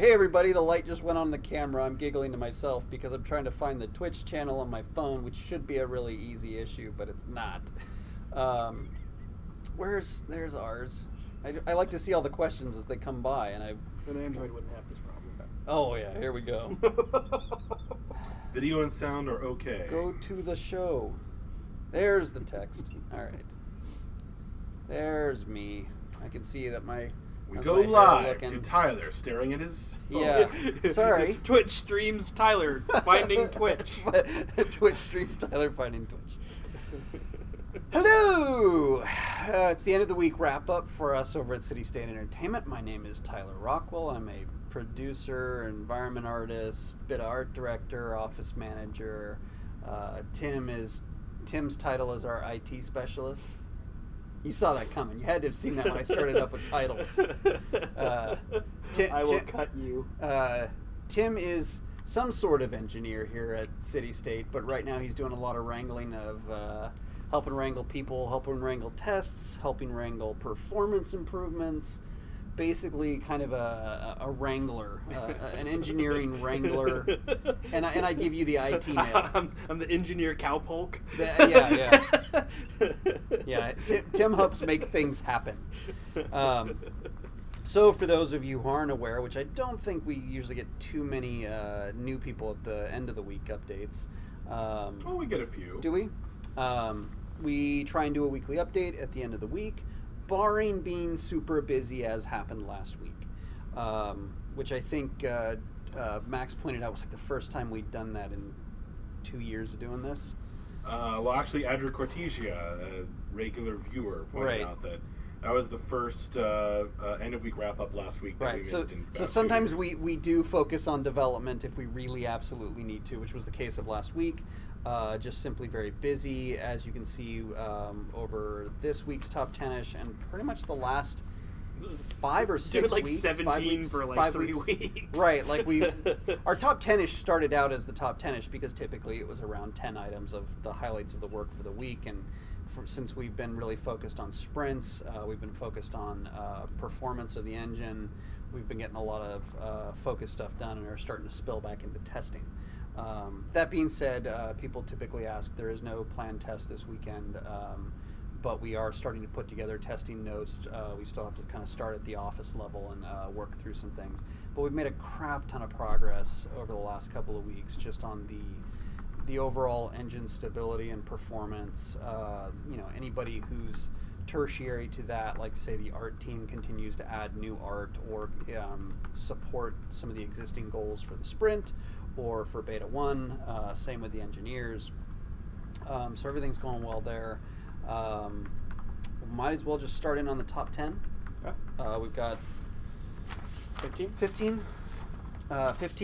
Hey everybody, the light just went on the camera. I'm giggling to myself because I'm trying to find the Twitch channel on my phone, which should be a really easy issue, but it's not. There's ours. I like to see all the questions as they come by, and An Android wouldn't have this problem. Oh yeah, here we go. Video and sound are okay. Go to the show. There's the text. All right. There's me. I can see that we go live to Tyler staring at his phone. Yeah. Sorry. Twitch streams Tyler finding Twitch. Twitch streams Tyler finding Twitch. Hello! It's the end of the week wrap up for us over at City State Entertainment. My name is Tyler Rockwell. I'm a producer, environment artist, bit of art director, office manager. Tim's title is our IT specialist. You saw that coming. You had to have seen that when I started up with titles. I will cut you. Tim is some sort of engineer here at City State, but right now he's doing a lot of wrangling of helping wrangle people, helping wrangle tests, helping wrangle performance improvements. Basically, kind of a wrangler, an engineering wrangler, and I give you the IT man. I'm the engineer cowpoke. Yeah. Tim helps make things happen. So, for those of you who aren't aware, which I don't think we usually get too many new people at the end of the week updates. We get a few. Do we? We try and do a weekly update at the end of the week, barring being super busy as happened last week, which I think Max pointed out was like the first time we'd done that in 2 years of doing this. Well, actually, Adra Cortesia, a regular viewer, pointed out that was the first end of week wrap up last week that we missed in so sometimes we do focus on development if we really absolutely need to, which was the case of last week. Just simply very busy, as you can see over this week's top 10ish and pretty much the last 5 or 6 like weeks. 17 for like 3 weeks. Right, like our top 10ish started out as the top 10ish because typically it was around 10 items of the highlights of the work for the week, and since we've been really focused on sprints, we've been focused on performance of the engine, we've been getting a lot of focus stuff done and are starting to spill back into testing. That being said, people typically ask, there is no planned test this weekend, but we are starting to put together testing notes. We still have to kind of start at the office level and work through some things. But we've made a crap ton of progress over the last couple of weeks just on the overall engine stability and performance. Anybody who's tertiary to that, like say the art team continues to add new art or support some of the existing goals for the sprint or for Beta 1, same with the engineers. So everything's going well there. Might as well just start in on the top 10. Yeah. We've got 15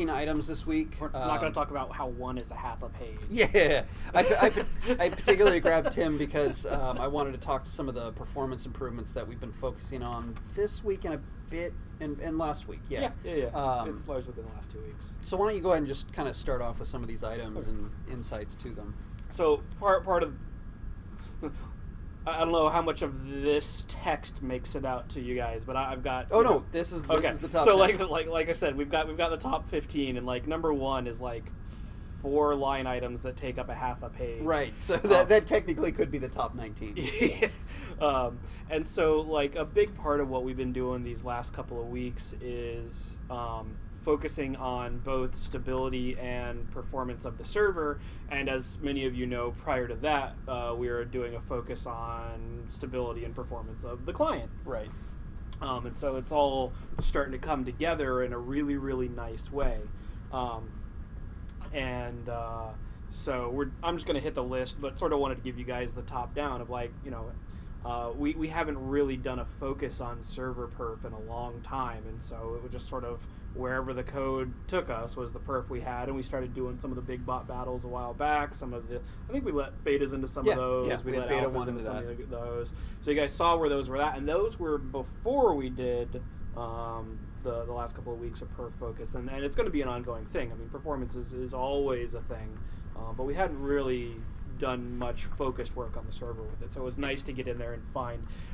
items this week. We're not going to talk about how one is a half a page. Yeah, I particularly grabbed Tim because I wanted to talk to some of the performance improvements that we've been focusing on this week and a bit and last week. Yeah. It's largely been the last 2 weeks. So why don't you go ahead and just kind of start off with some of these items and insights to them. So part of I don't know how much of this text makes it out to you guys, but I've got. Oh no, this is the top. So 10. like I said, we've got the top 15, and like number 1 is like 4 line items that take up a half a page. Right. So that technically could be the top 19. And so like a big part of what we've been doing these last couple of weeks is focusing on both stability and performance of the server, and as many of you know, prior to that, we were doing a focus on stability and performance of the client. Right. And so it's all starting to come together in a really, really nice way. So I'm just going to hit the list, but sort of wanted to give you guys the top down of like, we haven't really done a focus on server perf in a long time, and so it was just sort of wherever the code took us was the perf we had, and we started doing some of the big bot battles a while back. I think we let betas into some of those. Yeah, we let beta alphas into some that. of those. So you guys saw where those were at, and those were before we did the last couple of weeks of perf focus, and it's going to be an ongoing thing. I mean, performance is always a thing, but we hadn't really done much focused work on the server with it. So it was nice to get in there and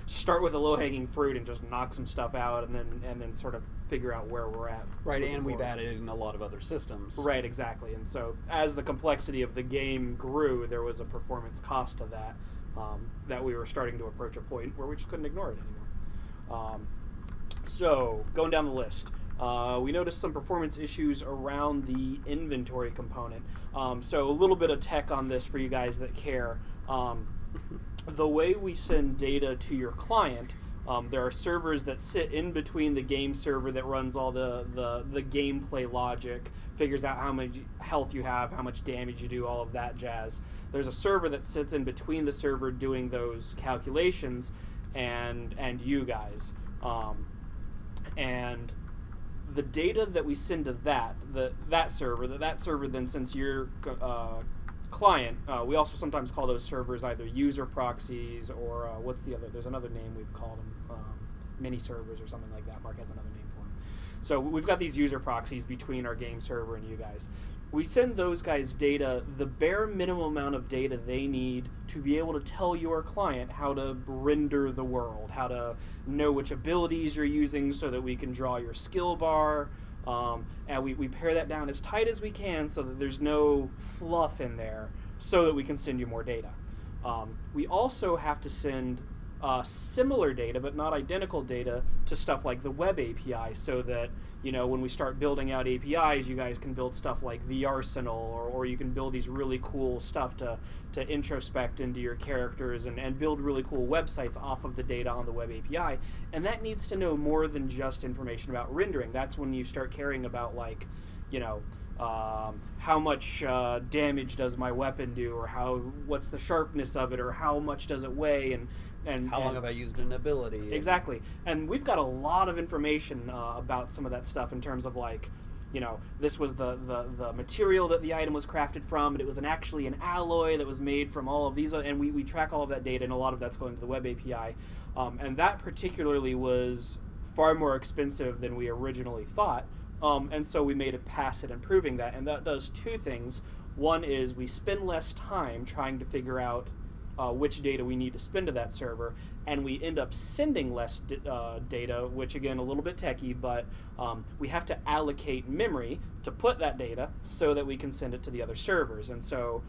start with a low-hanging fruit and just knock some stuff out, and then sort of figure out where we're at. Right, and we've added in a lot of other systems. Right, exactly. And so as the complexity of the game grew, there was a performance cost to that, that we were starting to approach a point where we just couldn't ignore it anymore. So, going down the list, we noticed some performance issues around the inventory component. So a little bit of tech on this for you guys that care. The way we send data to your client, there are servers that sit in between the game server that runs all the gameplay logic, figures out how much health you have, how much damage you do, all of that jazz. There's a server that sits in between the server doing those calculations and you guys. And the data that we send to that server then sends your client. We also sometimes call those servers either user proxies or what's the other? There's another name we've called them, mini servers or something like that. Mark has another name for them. So we've got these user proxies between our game server and you guys. We send those guys data, the bare minimum amount of data they need to be able to tell your client how to render the world, how to know which abilities you're using so that we can draw your skill bar. And we pare that down as tight as we can so that there's no fluff in there so that we can send you more data. We also have to send similar data, but not identical data, to stuff like the web API so that, when we start building out APIs, you guys can build stuff like the Arsenal, or you can build these really cool stuff to introspect into your characters and build really cool websites off of the data on the web API. And that needs to know more than just information about rendering. That's when you start caring about, like, how much damage does my weapon do, or what's the sharpness of it, or how much does it weigh, and how long have I used an ability? Exactly. And we've got a lot of information about some of that stuff in terms of, like, this was the material that the item was crafted from, and it was actually an alloy that was made from all of these, and we track all of that data, and a lot of that's going to the web API. And that particularly was far more expensive than we originally thought. And so we made a pass at improving that, and that does two things. One is we spend less time trying to figure out which data we need to spend to that server, and we end up sending less data, which, again, a little bit techy, but we have to allocate memory to put that data so that we can send it to the other servers. And so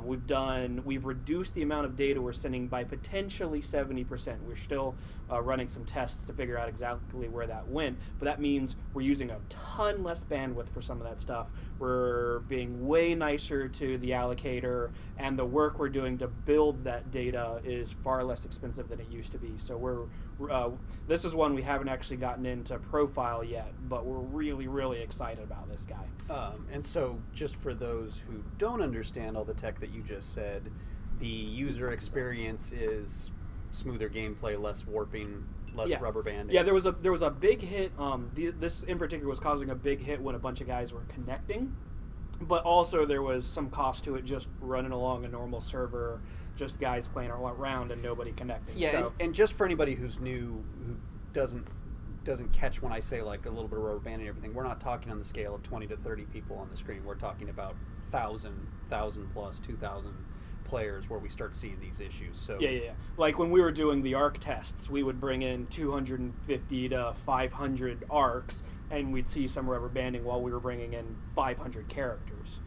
we've reduced the amount of data we're sending by potentially 70%. We're still running some tests to figure out exactly where that went, but that means we're using a ton less bandwidth for some of that stuff. We're being way nicer to the allocator, and the work we're doing to build that data is far less expensive than it used to be. So this is one we haven't actually gotten into profile yet, but we're really, really excited about this guy. And so, just for those who don't understand all the tech that you just said, the user experience is smoother gameplay, less warping, less rubber banding. Yeah, there was a big hit. This in particular was causing a big hit when a bunch of guys were connecting, but also there was some cost to it just running along a normal server, just guys playing around and nobody connecting. Yeah, so, and just for anybody who's new, who doesn't catch when I say, like, a little bit of rubber banding and everything, we're not talking on the scale of 20 to 30 people on the screen. We're talking about 1,000 plus, 2,000 players where we start seeing these issues. So yeah. Like when we were doing the ARC tests, we would bring in 250 to 500 ARCs, and we'd see some rubber banding while we were bringing in 500 characters.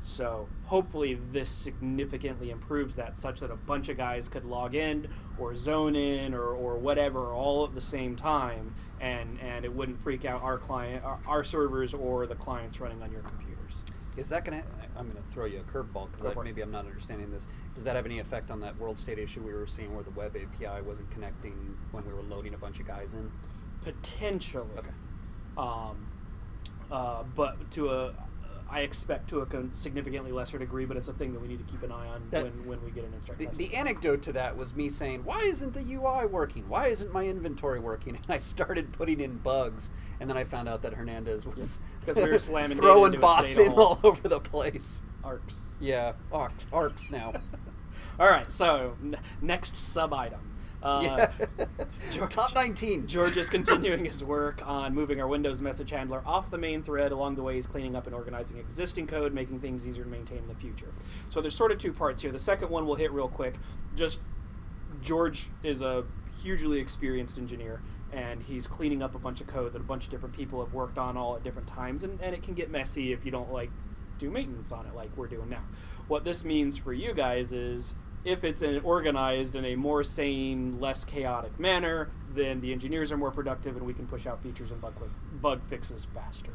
So hopefully this significantly improves that, such that a bunch of guys could log in or zone in or whatever all at the same time, and it wouldn't freak out our servers or the clients running on your computers. Is that going to... I'm going to throw you a curveball because maybe I'm not understanding this. Does that have any effect on that world state issue we were seeing where the web API wasn't connecting when we were loading a bunch of guys in? Potentially. Okay. But I expect to a significantly lesser degree, but it's a thing that we need to keep an eye on when we get an instruct test. The anecdote to that was me saying, why isn't the UI working? Why isn't my inventory working? And I started putting in bugs, and then I found out that Hernandez was because we were slamming throwing bots in all over the place. ARCs. Yeah, ARCs now. All right, so next sub-item. Top 19. George is continuing his work on moving our Windows message handler off the main thread. Along the way, he's cleaning up and organizing existing code, making things easier to maintain in the future. So there's sort of two parts here. The second one we'll hit real quick. Just George is a hugely experienced engineer, and he's cleaning up a bunch of code that a bunch of different people have worked on all at different times, and it can get messy if you don't do maintenance on it like we're doing now. What this means for you guys is if it's organized in a more sane, less chaotic manner, then the engineers are more productive and we can push out features and bug fixes faster.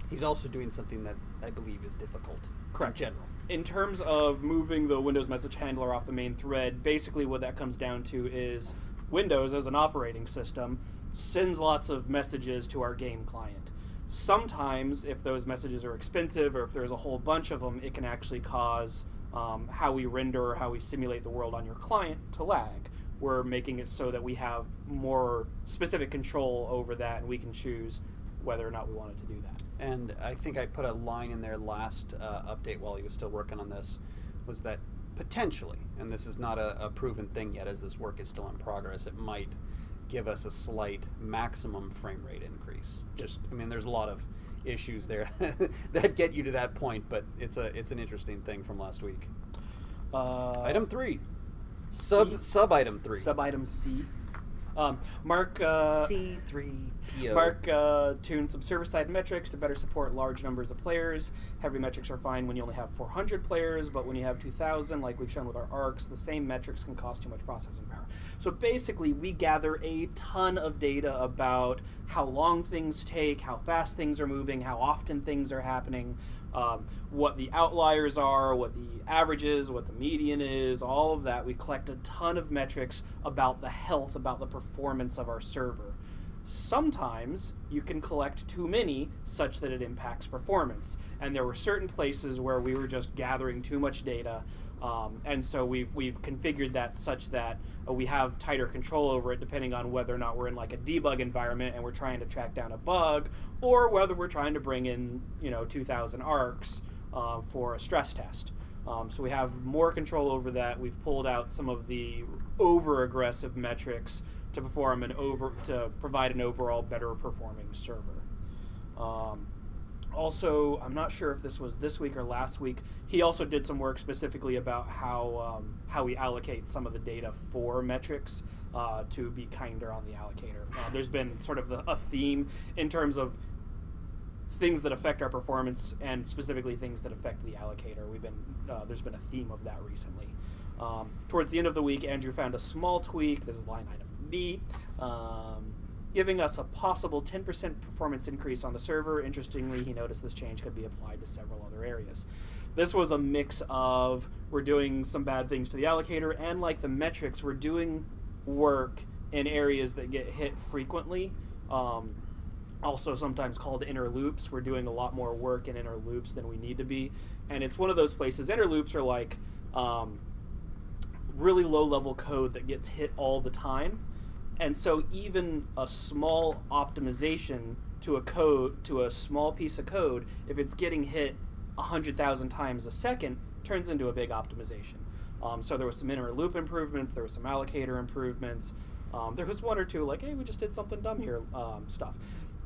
He's also doing something that I believe is difficult. Correct. In general. In terms of moving the Windows message handler off the main thread, basically what that comes down to is Windows as an operating system sends lots of messages to our game client. Sometimes, if those messages are expensive or if there's a whole bunch of them, it can actually cause how we render or how we simulate the world on your client to lag. We're making it so that we have more specific control over that, and we can choose whether or not we wanted to do that. And I think I put a line in there last update while he was still working on this, was that potentially, and this is not a proven thing yet as this work is still in progress, it might give us a slight maximum frame rate increase. I mean, there's a lot of issues there that get you to that point, but it's an interesting thing from last week. Item 3. Sub item 3. Sub item C. Mark C3PO. Mark tuned some server-side metrics to better support large numbers of players. Heavy metrics are fine when you only have 400 players, but when you have 2,000, like we've shown with our arcs, the same metrics can cost too much processing power. So basically, we gather a ton of data about how long things take, how fast things are moving, how often things are happening, what the outliers are, what the average is, what the median is, all of that. We collect a ton of metrics about the health, about the performance of our server. Sometimes you can collect too many such that it impacts performance. And there were certain places where we were just gathering too much data, and so we've configured that such that we have tighter control over it depending on whether or not we're in like a debug environment and we're trying to track down a bug, or whether we're trying to bring in 2,000 arcs for a stress test. So we have more control over that. We've pulled out some of the over-aggressive metrics to provide an overall better performing server. Also, I'm not sure if this was this week or last week, he also did some work specifically about how we allocate some of the data for metrics to be kinder on the allocator. There's been sort of a theme in terms of things that affect our performance and specifically things that affect the allocator. There's been a theme of that recently. Towards the end of the week, Andrew found a small tweak. This is line item B. Giving us a possible 10% performance increase on the server. Interestingly, he noticed this change could be applied to several other areas. This was a mix of we're doing some bad things to the allocator, and like the metrics, we're doing work in areas that get hit frequently. Also sometimes called inner loops. We're doing a lot more work in inner loops than we need to be. And it's one of those places, inner loops are like really low-level code that gets hit all the time. And so even a small optimization to a small piece of code, if it's getting hit 100,000 times a second, turns into a big optimization. So there was some inner loop improvements, there was some allocator improvements, there was one or two like, hey, we just did something dumb here stuff.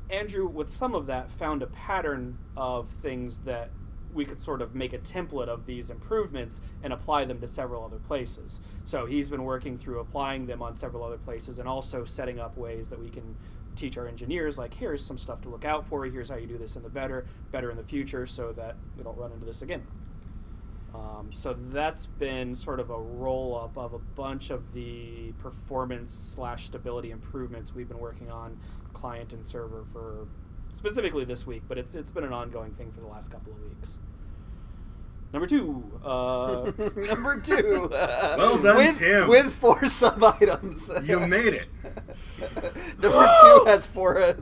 Andrew, with some of that, found a pattern of things that we could sort of make a template of these improvements and apply them to several other places. So he's been working through applying them on several other places and also setting up ways that we can teach our engineers, like, here's some stuff to look out for, here's how you do this in the better in the future so that we don't run into this again. So that's been sort of a roll-up of a bunch of the performance/stability improvements we've been working on client and server for specifically this week, but it's been an ongoing thing for the last couple of weeks. Number 2. Number 2. Well done, Tim. With 4 sub-items. You made it. Number 2 has 4.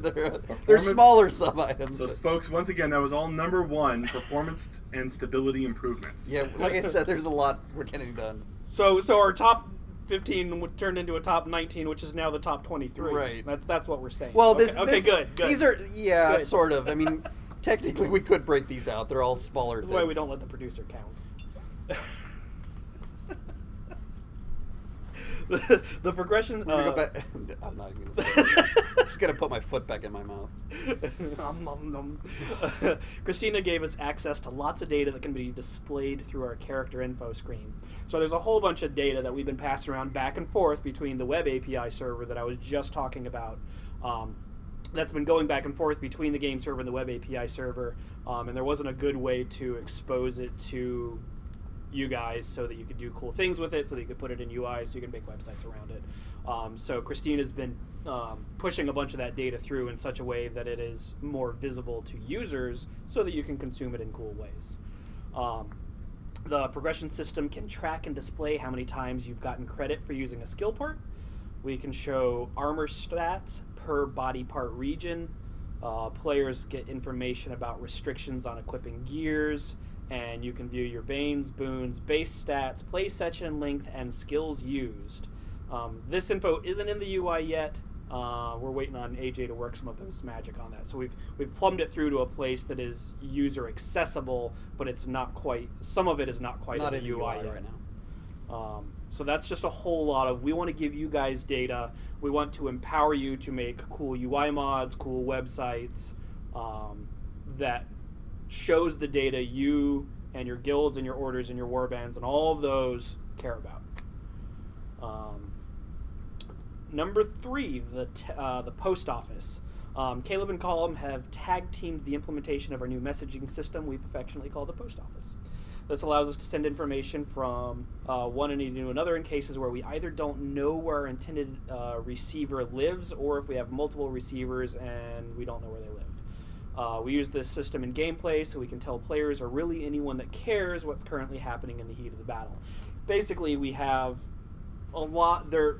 They're smaller sub-items. So, folks, once again, that was all number 1, performance and stability improvements. Yeah, like I said, there's a lot we're getting done. So our top 15 turned into a top 19, which is now the top 23. Right. That's what we're saying. Well, okay, good. These are, good. Sort of. I mean, technically we could break these out. They're all smaller That's things. why we don't let the producer count. The progression. Go back. I'm not even gonna say it. I'm just gonna put my foot back in my mouth. Nom, nom, nom. Christina gave us access to lots of data that can be displayed through our character info screen. So there's a whole bunch of data that we've been passing around back and forth between the web API server that I was just talking about. That's been going back and forth between the game server and the web API server, and there wasn't a good way to expose it to you guys so that you could do cool things with it, so that you could put it in UI, so you can make websites around it. So Christina's been pushing a bunch of that data through in such a way that it is more visible to users so that you can consume it in cool ways. The progression system can track and display how many times you've gotten credit for using a skill part. We can show armor stats per body part region. Players get information about restrictions on equipping gears, and you can view your banes, boons, base stats, play session length, and skills used. This info isn't in the UI yet. We're waiting on AJ to work some of his magic on that. So we've plumbed it through to a place that is user accessible, but it's not quite. Some of it is not quite in the UI yet. Right now. So that's just a whole lot of. We want to give you guys data. We want to empower you to make cool UI mods, cool websites that shows the data you and your guilds and your orders and your warbands and all of those care about. Number 3, the post office. Caleb and Column have tag teamed the implementation of our new messaging system we've affectionately called the post office. This allows us to send information from one entity to another in cases where we either don't know where our intended receiver lives, or if we have multiple receivers and we don't know where they live. We use this system in gameplay so we can tell players, or really anyone that cares, what's currently happening in the heat of the battle. Basically, we have a lot there.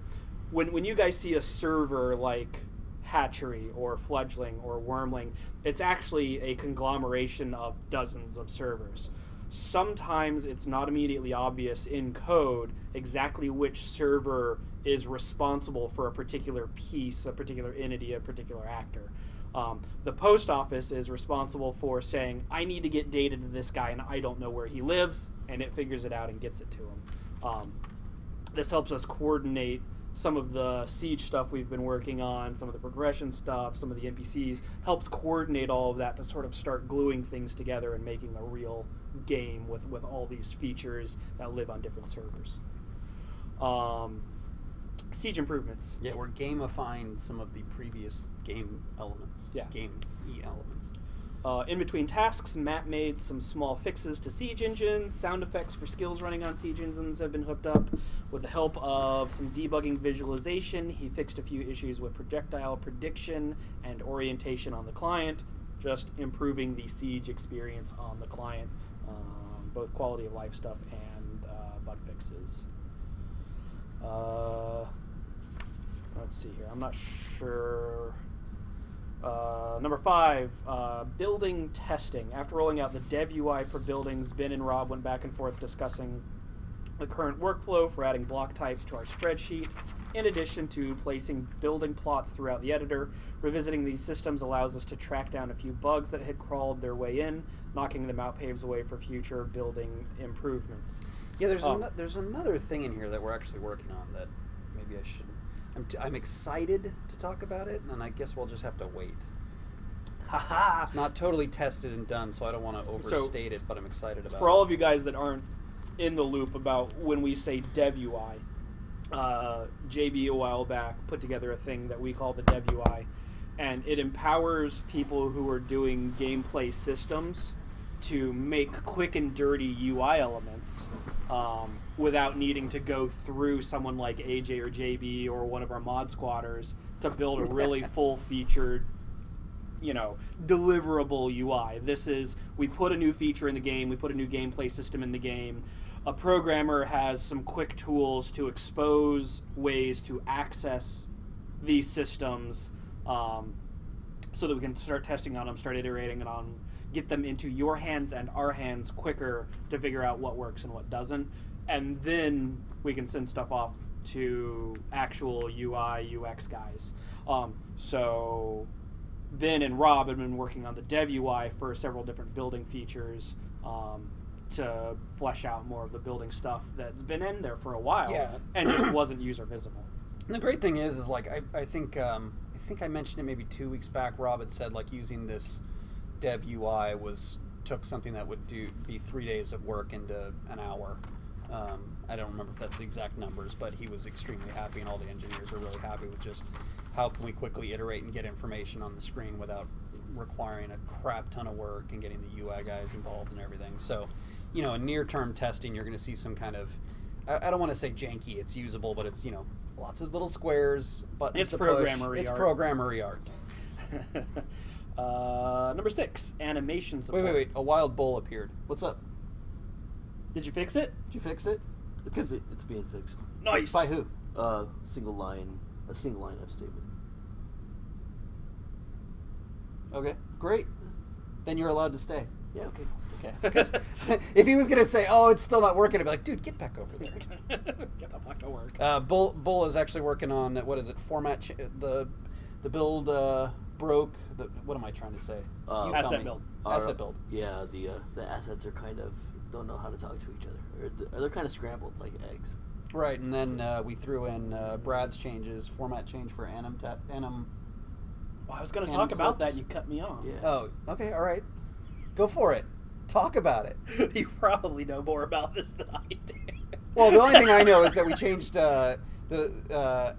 When you guys see a server like Hatchery or Fledgling or Wormling, it's actually a conglomeration of dozens of servers. Sometimes it's not immediately obvious in code exactly which server is responsible for a particular piece, a particular entity, a particular actor. The post office is responsible for saying, I need to get data to this guy and I don't know where he lives, and it figures it out and gets it to him. This helps us coordinate some of the siege stuff we've been working on, some of the progression stuff, some of the NPCs, helps coordinate all of that to sort of start gluing things together and making a real game with all these features that live on different servers. Siege improvements. Yeah, we're gamifying some of the previous game elements. Yeah. Game-y elements. In between tasks, Matt made some small fixes to siege engines. Sound effects for skills running on siege engines have been hooked up. With the help of some debugging visualization, he fixed a few issues with projectile prediction and orientation on the client, just improving the siege experience on the client, both quality of life stuff and bug fixes. Let's see here. I'm not sure. Number 5, building testing. After rolling out the dev UI for buildings, Ben and Rob went back and forth discussing the current workflow for adding block types to our spreadsheet, in addition to placing building plots throughout the editor. Revisiting these systems allows us to track down a few bugs that had crawled their way in. Knocking them out paves the way for future building improvements. Yeah, there's another thing in here that we're actually working on that maybe I should. I'm excited to talk about it, and I guess we'll just have to wait. Haha! It's not totally tested and done, so I don't want to overstate it, but I'm excited about it. For all of you guys that aren't in the loop about when we say dev UI, JB a while back put together a thing that we call the dev UI, and it empowers people who are doing gameplay systems to make quick and dirty UI elements without needing to go through someone like AJ or JB or one of our mod squatters to build a really full-featured, deliverable UI. This is, we put a new feature in the game, we put a new gameplay system in the game. A programmer has some quick tools to expose ways to access these systems so that we can start testing on them, start iterating on them, get them into your hands and our hands quicker to figure out what works and what doesn't. And then we can send stuff off to actual UI, UX guys. So Ben and Rob have been working on the dev UI for several different building features. to flesh out more of the building stuff that's been in there for a while Yeah. and just wasn't user visible. And the great thing is like I think I mentioned it maybe 2 weeks back. Rob had said like using this dev UI took something that would be 3 days of work into an hour. I don't remember if that's the exact numbers, but he was extremely happy, and all the engineers are really happy with just how can we quickly iterate and get information on the screen without requiring a crap ton of work and getting the UI guys involved and everything. So, you know, in near-term testing, you're going to see some kind of, I don't want to say janky, it's usable, but it's, you know, lots of little squares, buttons It's to programmery push. It's art. programmery art. Number 6, animation support. Wait. A wild bull appeared. What's up? Did you fix it? Did you fix it? It's being fixed. Nice. By who? A single line if statement. Okay, great. Then you're allowed to stay. Yeah, okay. Okay. Because if he was going to say, "Oh, it's still not working," I'd be like, "Dude, get back over there." Get the fuck to work. Bull is actually working on what is it? Format the build broke. What am I trying to say? You tell Asset me. build. Asset build. Yeah, the assets are kind of don't know how to talk to each other, or they're kind of scrambled like eggs. Right, and then we threw in Brad's changes, format change for anim. Well, I was going to Anim talk about clips. that. You cut me off. Yeah. Oh, okay, all right. Go for it. Talk about it. You probably know more about this than I do. Well, the only thing I know is that we changed the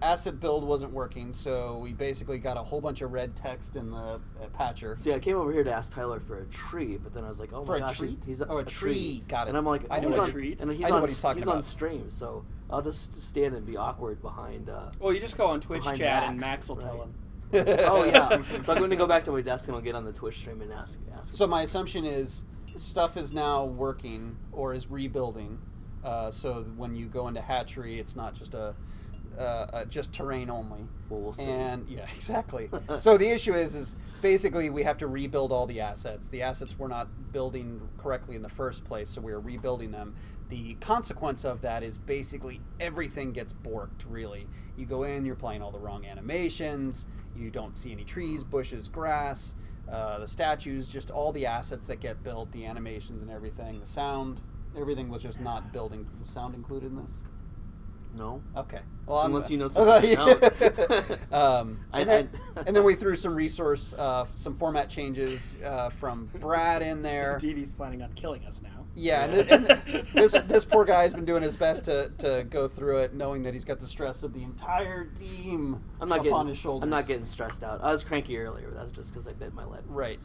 asset build wasn't working, so we basically got a whole bunch of red text in the patcher. See, I came over here to ask Tyler for a tree, but then I was like, "Oh For my a gosh, tree? he's Oh, a tree. Got it. And I'm like, I know he's what on, a tree. and he's I know on what he's talking he's on about. stream, so I'll just stand and be awkward behind. Well, you just go on Twitch Behind chat and Max, Max will tell right. him. Oh yeah, so I'm going to go back to my desk and I'll get on the Twitch stream and ask. So my assumption is stuff is now working or is rebuilding. So when you go into hatchery, it's not just just terrain only. Well, we'll see. And yeah, exactly. So the issue is basically we have to rebuild all the assets. The assets were not building correctly in the first place, so we're rebuilding them. The consequence of that is basically everything gets borked, really. You go in, you're playing all the wrong animations, you don't see any trees, bushes, grass, the statues, just all the assets that get built, the animations and everything, the sound, everything was just not building. Was sound included in this? No. Okay. Well, Unless you know something and then we threw some resource, some format changes from Brad in there. DD's planning on killing us now. Yeah, and this poor guy's been doing his best to go through it, knowing that he's got the stress of the entire team upon his shoulders. I'm not getting stressed out. I was cranky earlier. That's just because I bit my lip. Right.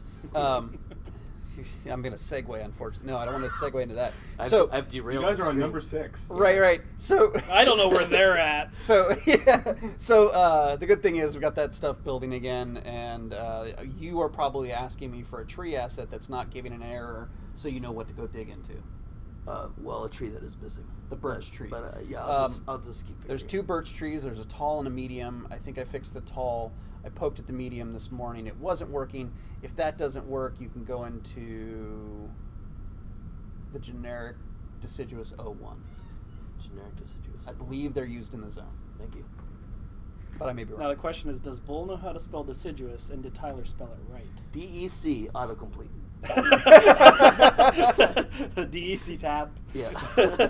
I'm going to segue, unfortunately. No, I don't want to segue into that. I've derailed. You guys the are on stream. number 6. Right. So I don't know where they're at. So yeah. So the good thing is we got that stuff building again, and you are probably asking me for a tree asset that's not giving an error, so you know what to go dig into. Well, a tree that is missing. The birch trees. But yeah, I'll just keep figuring. There's 2 birch trees. There's a tall and a medium. I think I fixed the tall. I poked at the medium this morning. It wasn't working. If that doesn't work, you can go into the generic deciduous 01. Generic deciduous. I believe they're used in the zone. Thank you. But I may be wrong. Now the question is, does Bull know how to spell deciduous, and did Tyler spell it right? DEC autocomplete. DEC tab. Yeah.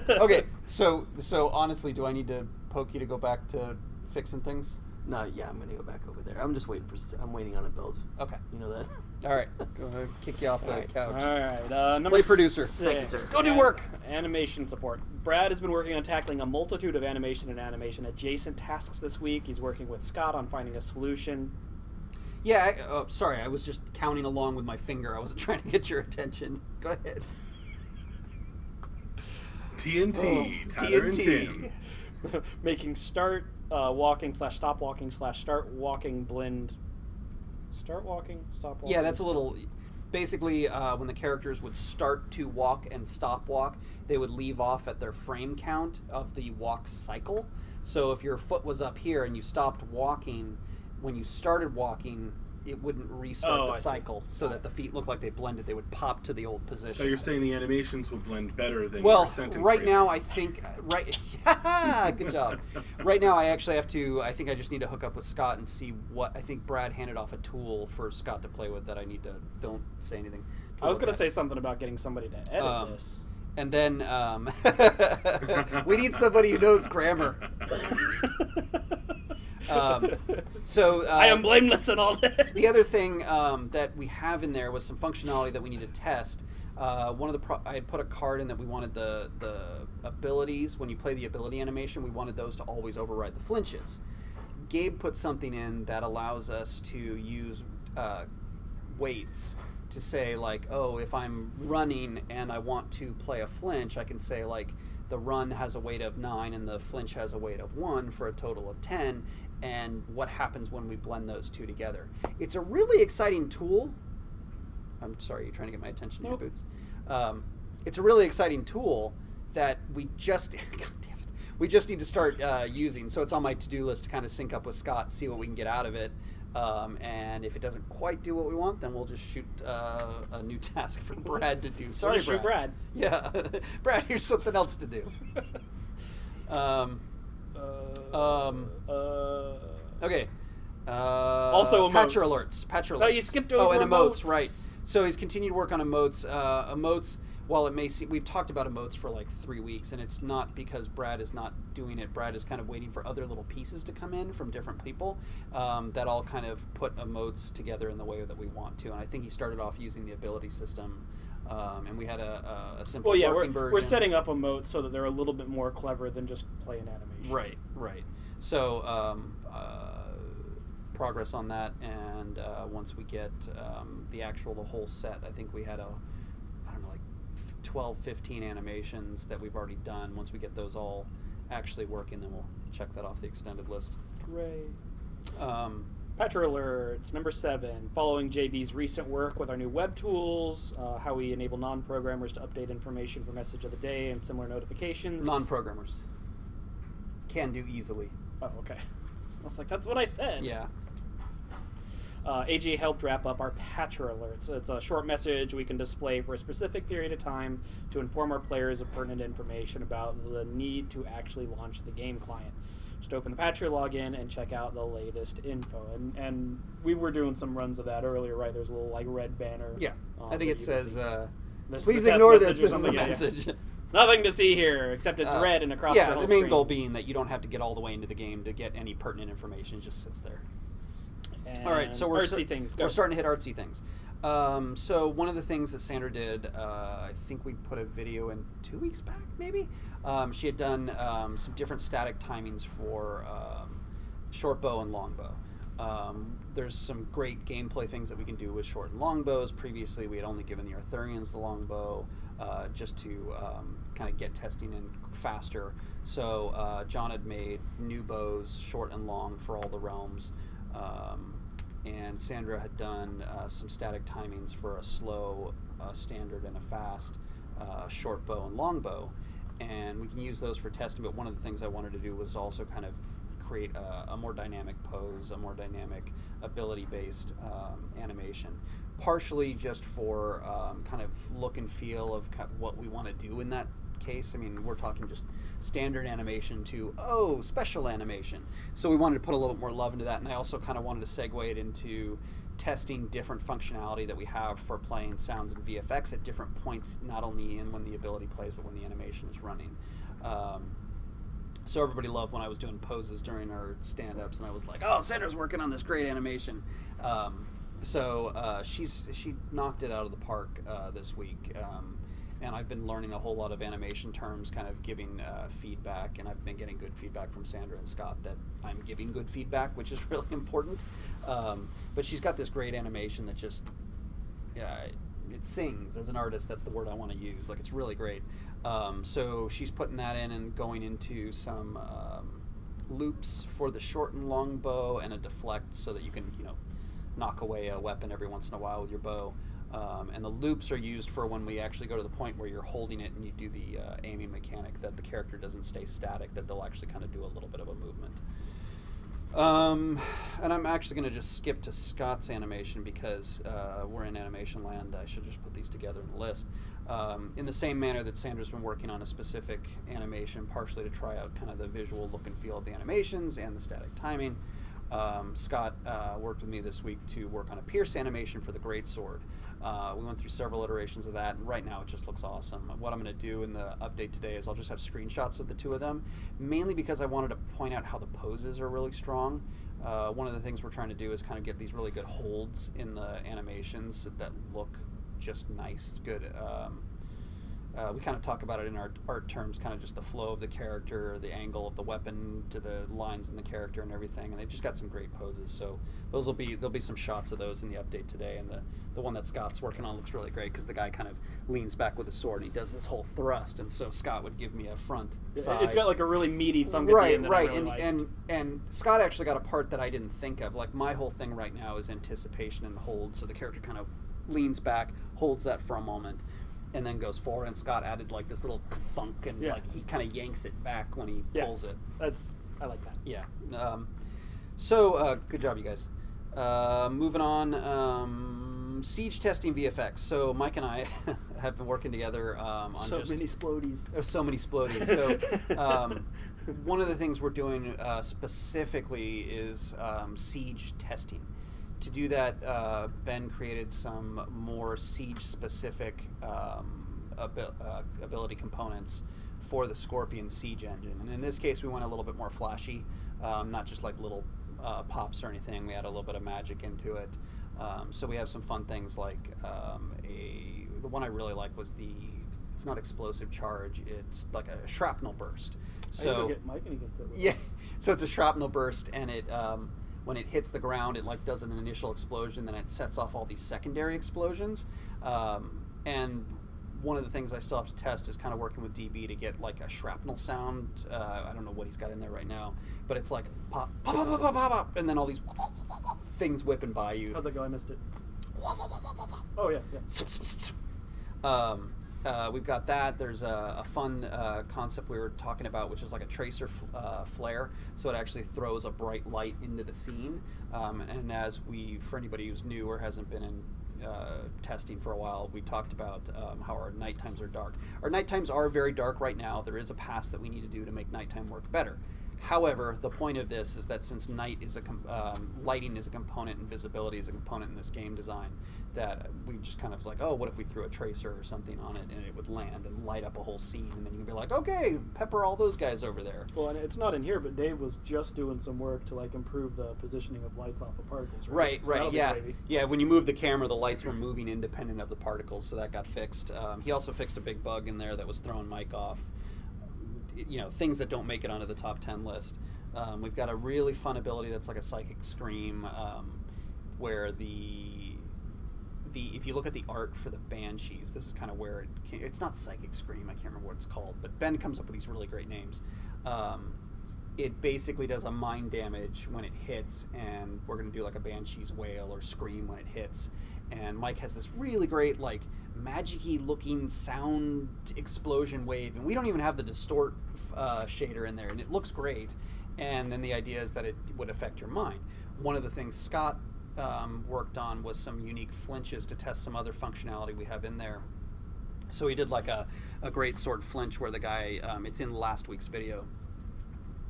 Okay, so honestly, do I need to poke you to go back to fixing things? No, yeah, I'm gonna go back over there. I'm just waiting I'm waiting on a build. Okay. You know that. All right. Go ahead, kick you off the Alright. couch. All right, number Play producer. 6. Thank you, sir. Go do work. Animation support. Brad has been working on tackling a multitude of animation adjacent tasks this week. He's working with Scott on finding a solution. Yeah. Sorry, I was just counting along with my finger. I wasn't trying to get your attention. Go ahead. TnT, Tyler and Tim. Making start walking / stop walking / start walking blend. Start walking, stop walking. Yeah, that's a little. Basically, when the characters would start to walk and stop walk, they would leave off at their frame count of the walk cycle. So if your foot was up here and you stopped walking, when you started walking, it wouldn't restart the cycle, so that the feet look like they blended. They would pop to the old position. So you're saying the animations will blend better than Well, your sentence right phrasing. now I think good job. Right now I actually have to. I think I just need to hook up with Scott and see what. I think Brad handed off a tool for Scott to play with that I need to. Don't say anything. I was going to say something about getting somebody to edit this. And then we need somebody who knows grammar. I am blameless in all this. The other thing that we have in there was some functionality that we need to test. One of the I had put a card in that we wanted the abilities. When you play the ability animation, we wanted those to always override the flinches. Gabe put something in that allows us to use weights to say, like, oh, if I'm running and I want to play a flinch, I can say, like, the run has a weight of 9 and the flinch has a weight of 1 for a total of 10, and what happens when we blend those two together. It's a really exciting tool. I'm sorry, you're trying to get my attention, Nope. Your boots. It's a really exciting tool that we just God damn it, we just need to start using. So it's on my to-do list to kind of sync up with Scott, see what we can get out of it. And if it doesn't quite do what we want, then we'll just shoot a new task for Brad to do. Sorry, Just shoot Brad. Yeah, Brad, here's something else to do. Okay. Also, Patcher emotes. Patcher alerts. Oh, you skipped over and emotes, emotes. right. So he's continued to work on emotes. Emotes, while it may seem, we've talked about emotes for like 3 weeks, and it's not because Brad is not doing it. Brad is kind of waiting for other little pieces to come in from different people that all kind of put emotes together in the way that we want to. And I think he started off using the ability system, and we had a simple working version. We're setting up emotes so that they're a little bit more clever than just play an animation. Right. So progress on that, and once we get the whole set, I think we had 12, 15 animations that we've already done. Once we get those all actually working, then we'll check that off the extended list. Great. Patcher alerts, number 7. Following JB's recent work with our new web tools, how we enable non-programmers to update information for message of the day and similar notifications. Non-programmers can do easily. Oh, okay. I was like, that's what I said. Yeah. AJ helped wrap up our Patcher alerts. It's a short message we can display for a specific period of time to inform our players of pertinent information about the need to actually launch the game client. Just open the Patcher login and check out the latest info. And we were doing some runs of that earlier, right? There's a little like red banner. Yeah. I think it says, This please is a test ignore message this. or This is a something. Yeah, message. Nothing to see here, except it's red and across the whole the main screen. goal being that you don't have to get all the way into the game to get any pertinent information. It just sits there. And All right, so we're things. Go. We're starting to hit artsy things. So one of the things that Sandra did, I think we put a video in 2 weeks back, maybe. She had done some different static timings for short bow and long bow. There's some great gameplay things that we can do with short and long bows. Previously, we had only given the Arthurians the long bow just to kind of get testing in faster. So John had made new bows, short and long, for all the realms. And Sandra had done some static timings for a slow, standard, and a fast short bow and long bow. And we can use those for testing, but one of the things I wanted to do was also kind of create a more dynamic pose, a more dynamic ability-based animation, partially just for kind of look and feel of what we want to do in that case. I mean, we're talking just standard animation to, special animation. So we wanted to put a little bit more love into that, and I also kind of wanted to segue it into testing different functionality that we have for playing sounds and VFX at different points, not only in when the ability plays, but when the animation is running. So everybody loved when I was doing poses during our stand-ups, and I was like, Sandra's working on this great animation. So she knocked it out of the park this week. And I've been learning a whole lot of animation terms, kind of giving feedback, and I've been getting good feedback from Sandra and Scott that I'm giving good feedback, which is really important. But she's got this great animation that just, it sings. As an artist, that's the word I want to use. Like, it's really great. So she's putting that in and going into some loops for the short and long bow and a deflect so that you can, knock away a weapon every once in a while with your bow. And the loops are used for when we actually go to the point where you're holding it and you do the aiming mechanic, that the character doesn't stay static, that they'll actually kind of do a little bit of a movement. And I'm actually going to just skip to Scott's animation because we're in animation land. I should just put these together in the list. In the same manner that Sandra's been working on a specific animation, partially to try out kind of the visual look and feel of the animations and the static timing, Scott worked with me this week to work on a pierce animation for the greatsword. We went through several iterations of that, and right now it just looks awesome. What I'm going to do in the update today is I'll just have screenshots of the two of them, mainly because I wanted to point out how the poses are really strong. One of the things we're trying to do is kind of get these really good holds in the animations that look just nice, good. We kind of talk about it in our art terms, kind of just the flow of the character, the angle of the weapon to the lines in the character and everything, and they've just got some great poses. So there'll be some shots of those in the update today, and the one that Scott's working on looks really great because the guy kind of leans back with a sword and he does this whole thrust, and so Scott would give me a front side. It's got like a really meaty thunk at the end that I really liked. And Scott actually got a part that I didn't think of. Like my whole thing right now is anticipation and hold, so the character kind of leans back, holds that for a moment, and then goes forward, and Scott added like this little thunk, and like he kind of yanks it back when he pulls it. I like that. Yeah. So good job, you guys. Moving on, siege testing VFX. So Mike and I have been working together on many splodies. So many splodies. So one of the things we're doing specifically is siege testing. To do that, Ben created some more siege-specific ability components for the Scorpion siege engine. And in this case, we went a little bit more flashy, not just like little pops or anything. We had a little bit of magic into it. So we have some fun things like the one I really like was it's not explosive charge, it's like a shrapnel burst. So I get Mike and he gets it. Yeah, so it's a shrapnel burst, and it when it hits the ground, it like does an initial explosion, then it sets off all these secondary explosions. And one of the things I still have to test is kind of working with DB to get like a shrapnel sound. I don't know what he's got in there right now, but it's like pop, pop, pop, pop, pop, pop, and then all these things whipping by you. How'd that go? I missed it. Oh yeah, yeah. We've got that. There's a fun concept we were talking about, which is like a tracer flare. So it actually throws a bright light into the scene. And for anybody who's new or hasn't been in testing for a while, we talked about how our night times are dark. Our night times are very dark right now. There is a pass that we need to do to make nighttime work better. However, the point of this is that since lighting is a component and visibility is a component in this game design, that we just kind of like, oh, what if we threw a tracer or something on it and it would land and light up a whole scene, and then you can be like, okay, pepper all those guys over there. Well, and it's not in here, but Dave was just doing some work to like improve the positioning of lights off of particles. Right, right, yeah. Yeah, when you move the camera, the lights were moving independent of the particles, so that got fixed. He also fixed a big bug in there that was throwing Mike off. You know, things that don't make it onto the top 10 list. We've got a really fun ability that's like a psychic scream, where if you look at the art for the Banshees, this is kind of where it's not psychic scream, I can't remember what it's called, but Ben comes up with these really great names. It basically does a mind damage when it hits, and we're going to do like a Banshee's wail or scream when it hits. And Mike has this really great, like, magic-y looking sound explosion wave, and we don't even have the distort shader in there, and it looks great. And then the idea is that it would affect your mind. One of the things Scott worked on was some unique flinches to test some other functionality we have in there. So he did like a great sword flinch where the guy, it's in last week's video,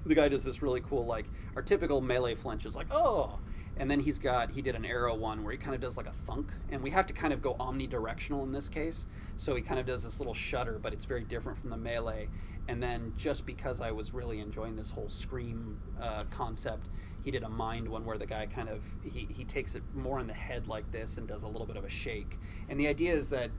the guy does this really cool, like, our typical melee flinch is like, oh, and then he did an arrow one where he kind of does like a thunk, and we have to kind of go omnidirectional in this case, so he kind of does this little shudder, but it's very different from the melee. And then just because I was really enjoying this whole scream concept, he did a mind one where the guy kind of, he takes it more in the head like this and does a little bit of a shake. And the idea is that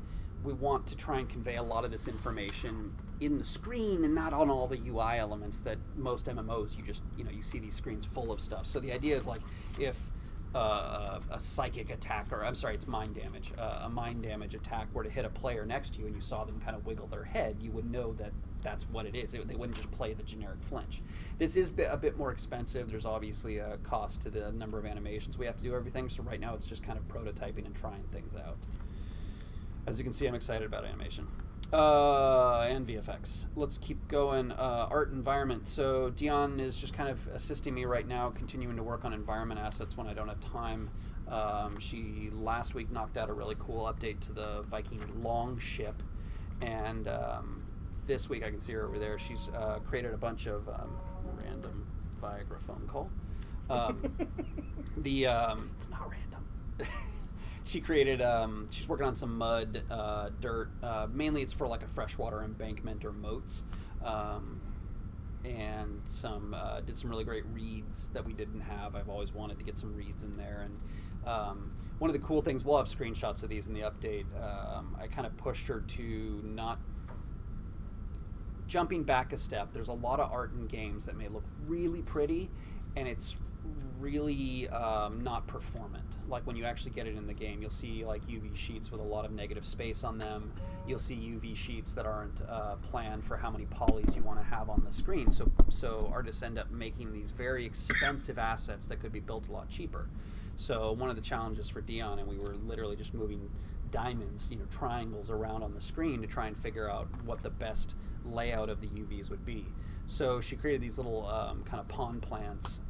we want to try and convey a lot of this information in the screen and not on all the UI elements that most MMOs, you see these screens full of stuff. So the idea is like, if a psychic attack, or I'm sorry, it's mind damage, a mind damage attack were to hit a player next to you and you saw them kind of wiggle their head, you would know that that's what it is. They wouldn't just play the generic flinch. This is a bit more expensive. There's obviously a cost to the number of animations we have to do everything, so right now it's just kind of prototyping and trying things out. As you can see, I'm excited about animation. And VFX. Let's keep going. Art environment. So Dion is just kind of assisting me right now, continuing to work on environment assets when I don't have time. She last week knocked out a really cool update to the Viking longship, and this week I can see her over there. She's created a bunch of random Viagra phone call. It's not random. She created. She's working on some mud, dirt. Mainly, it's for like a freshwater embankment or moats, and some did some really great reeds that we didn't have. I've always wanted to get some reeds in there, and one of the cool things, we'll have screenshots of these in the update. I kind of pushed her to not. Jumping back a step, there's a lot of art in games that may look really pretty, and it's really not performant. Like when you actually get it in the game, you'll see like UV sheets with a lot of negative space on them. You'll see UV sheets that aren't planned for how many polys you want to have on the screen. So artists end up making these very expensive assets that could be built a lot cheaper. So one of the challenges for Dion, and we were literally just moving diamonds, triangles around on the screen to try and figure out what the best layout of the UVs would be. So she created these little kind of pond plants,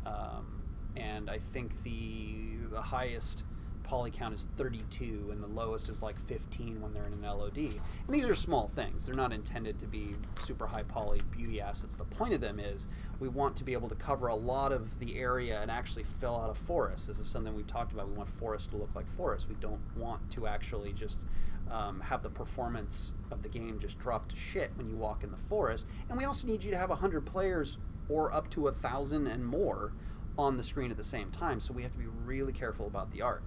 and I think the highest poly count is 32, and the lowest is like 15 when they're in an LOD. And these are small things. They're not intended to be super high poly beauty assets. The point of them is we want to be able to cover a lot of the area and actually fill out a forest. This is something we've talked about. We want forest to look like forest. We don't want to actually just have the performance of the game just drop to shit when you walk in the forest. And we also need you to have 100 players or up to 1,000 and more on the screen at the same time. So we have to be really careful about the art.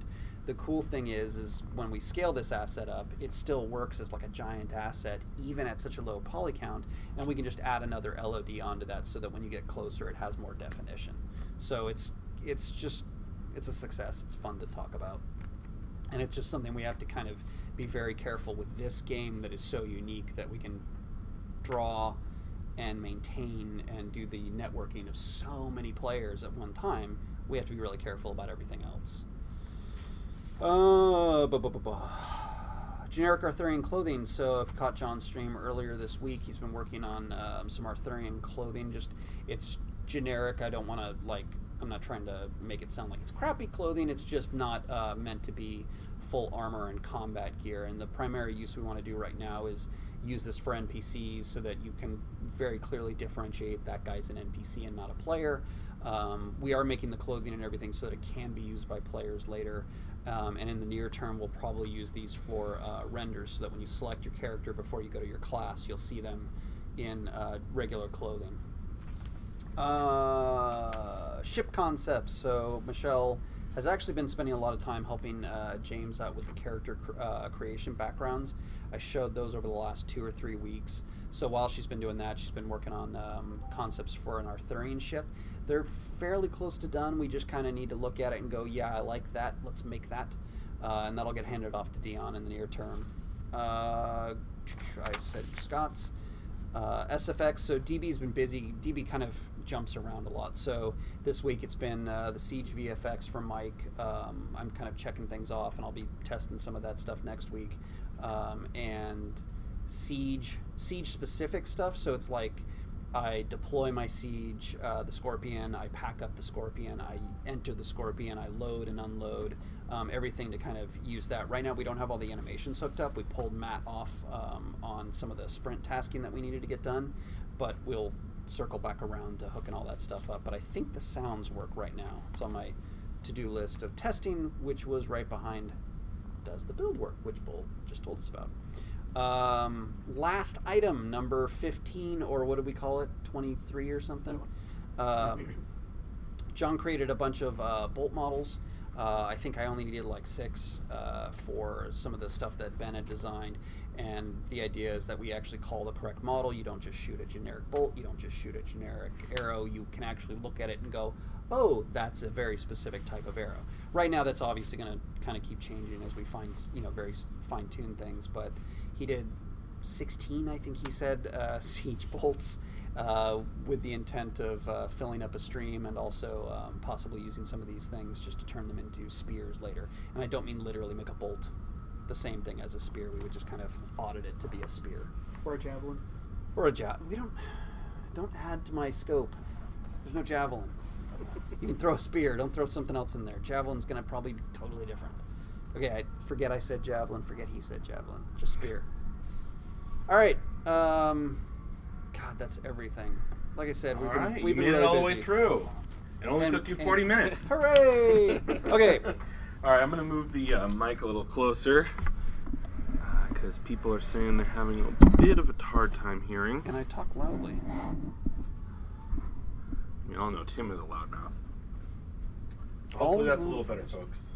The cool thing is when we scale this asset up, it still works as like a giant asset, even at such a low poly count, and we can just add another LOD onto that so that when you get closer, it has more definition. So it's a success. It's fun to talk about, and it's just something we have to kind of be very careful with this game that is so unique that we can draw and maintain and do the networking of so many players at one time. We have to be really careful about everything else. Generic Arthurian clothing. So if you caught John's stream earlier this week, he's been working on some Arthurian clothing. It's generic. I don't want to I'm not trying to make it sound like it's crappy clothing. It's just not meant to be full armor and combat gear. And the primary use we want to do right now is use this for NPCs so that you can very clearly differentiate that guy's an NPC and not a player. We are making the clothing and everything so that it can be used by players later. And in the near term, we'll probably use these for renders so that when you select your character before you go to your class, you'll see them in regular clothing. Ship concepts. So Michelle has actually been spending a lot of time helping James out with the character creation backgrounds. I showed those over the last 2 or 3 weeks. So while she's been doing that, she's been working on concepts for an Arthurian ship. They're fairly close to done. We just kind of need to look at it and go, yeah, I like that. Let's make that. And that'll get handed off to Dion in the near term. I said Scott's. SFX, so DB's been busy. DB kind of jumps around a lot. So this week it's been the Siege VFX from Mike. I'm kind of checking things off, and I'll be testing some of that stuff next week. And Siege specific stuff. So it's like I deploy my Siege, the Scorpion, I pack up the Scorpion, I enter the Scorpion, I load and unload, everything to kind of use that. Right now we don't have all the animations hooked up. We pulled Matt off on some of the sprint tasking that we needed to get done, but we'll circle back around to hooking all that stuff up. But I think the sounds work right now. It's on my to-do list of testing, which was right behind does the build work, which Bull just told us about. Last item, number 15, or what do we call it, 23 or something. John created a bunch of bolt models. I think I only needed like 6 for some of the stuff that Ben had designed, and the idea is that we actually call the correct model. You don't just shoot a generic bolt, you don't just shoot a generic arrow. You can actually look at it and go, oh, that's a very specific type of arrow. Right now that's obviously going to kind of keep changing as we find, very fine-tuned things, but he did 16, I think he said, siege bolts with the intent of filling up a stream and also possibly using some of these things just to turn them into spears later. And I don't mean literally make a bolt the same thing as a spear. We would just kind of audit it to be a spear. Or a javelin. Or a javelin. We don't add to my scope. There's no javelin. You can throw a spear. Don't throw something else in there. Javelin's going to probably be totally different. Okay, forget I said javelin. Forget he said javelin. Just spear. All right. God, that's everything. Like I said, we've been made really it all the busy. way through. It only took you 40 minutes. Hooray! Okay. All right, I'm going to move the mic a little closer because people are saying they're having a bit of a hard time hearing. Can I talk loudly? We all know Tim is a loudmouth. Hopefully Always that's a loud. little better, folks.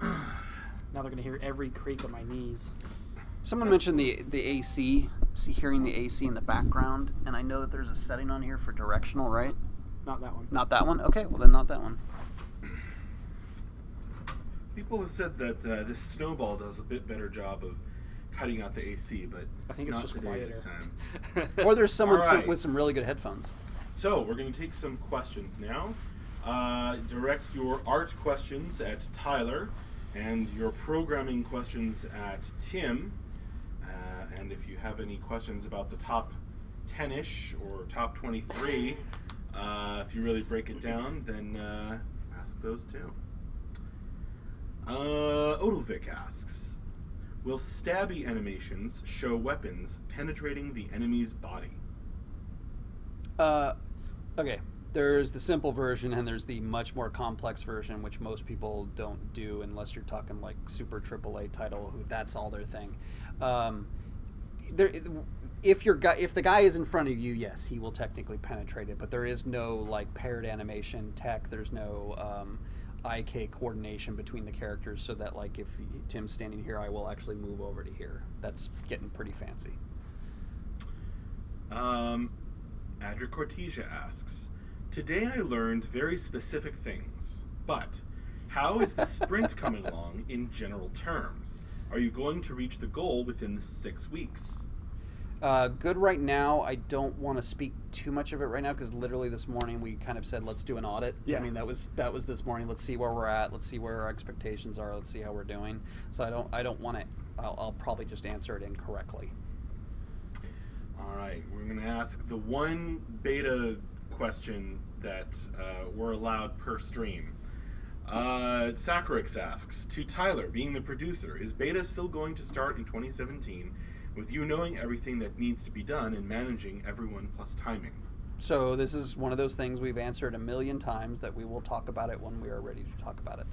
Now they're going to hear every creak of my knees. Someone mentioned the AC, hearing the AC in the background, and I know that there's a setting on here for directional, right? Not that one. Not that one? Okay, well then not that one. People have said that this snowball does a bit better job of cutting out the AC, but I think it's not just today quieter. this time. Or there's someone All right. with some really good headphones. So we're going to take some questions now. Direct your art questions at Tyler and your programming questions at Tim. And if you have any questions about the top 10-ish or top 23, if you really break it down, then ask those too. Odilvik asks, will stabby animations show weapons penetrating the enemy's body? Okay, there's the simple version and there's the much more complex version, which most people don't do unless you're talking like super AAA title, who that's all their thing. If the guy is in front of you, yes, he will technically penetrate it, but there is no like paired animation tech. There's no IK coordination between the characters, so that like if Tim's standing here, I will actually move over to here. That's getting pretty fancy. Adric Cortesia asks, today I learned very specific things, but how is the sprint coming along in general terms? Are you going to reach the goal within the 6 weeks? Good right now. I don't want to speak too much of it right now because literally this morning we kind of said let's do an audit. Yeah. I mean that was this morning. Let's see where we're at. Let's see where our expectations are. Let's see how we're doing. So I don't want to. I'll probably just answer it incorrectly. All right, we're going to ask the one beta question that we're allowed per stream. Saccharix asks, to Tyler, being the producer, is beta still going to start in 2017 with you knowing everything that needs to be done and managing everyone plus timing? So this is one of those things we've answered a million times that we will talk about it when we are ready to talk about it.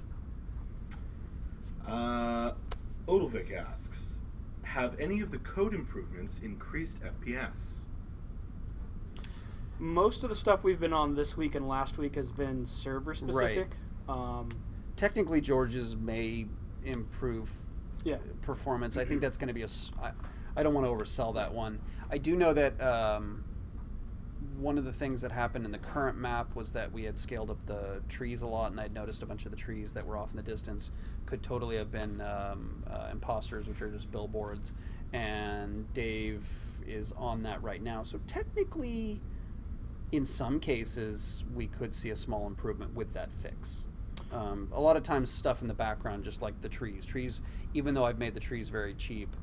Odilvik asks, have any of the code improvements increased FPS? Most of the stuff we've been on this week and last week has been server specific. Technically, George's may improve Yeah. performance. I think that's going to be I don't want to oversell that one. I do know that one of the things that happened in the current map was that we had scaled up the trees a lot, and I'd noticed a bunch of the trees that were off in the distance could totally have been imposters, which are just billboards, and Dave is on that right now. So technically, in some cases, we could see a small improvement with that fix. A lot of times stuff in the background, just like the trees, even though I've made the trees very cheap,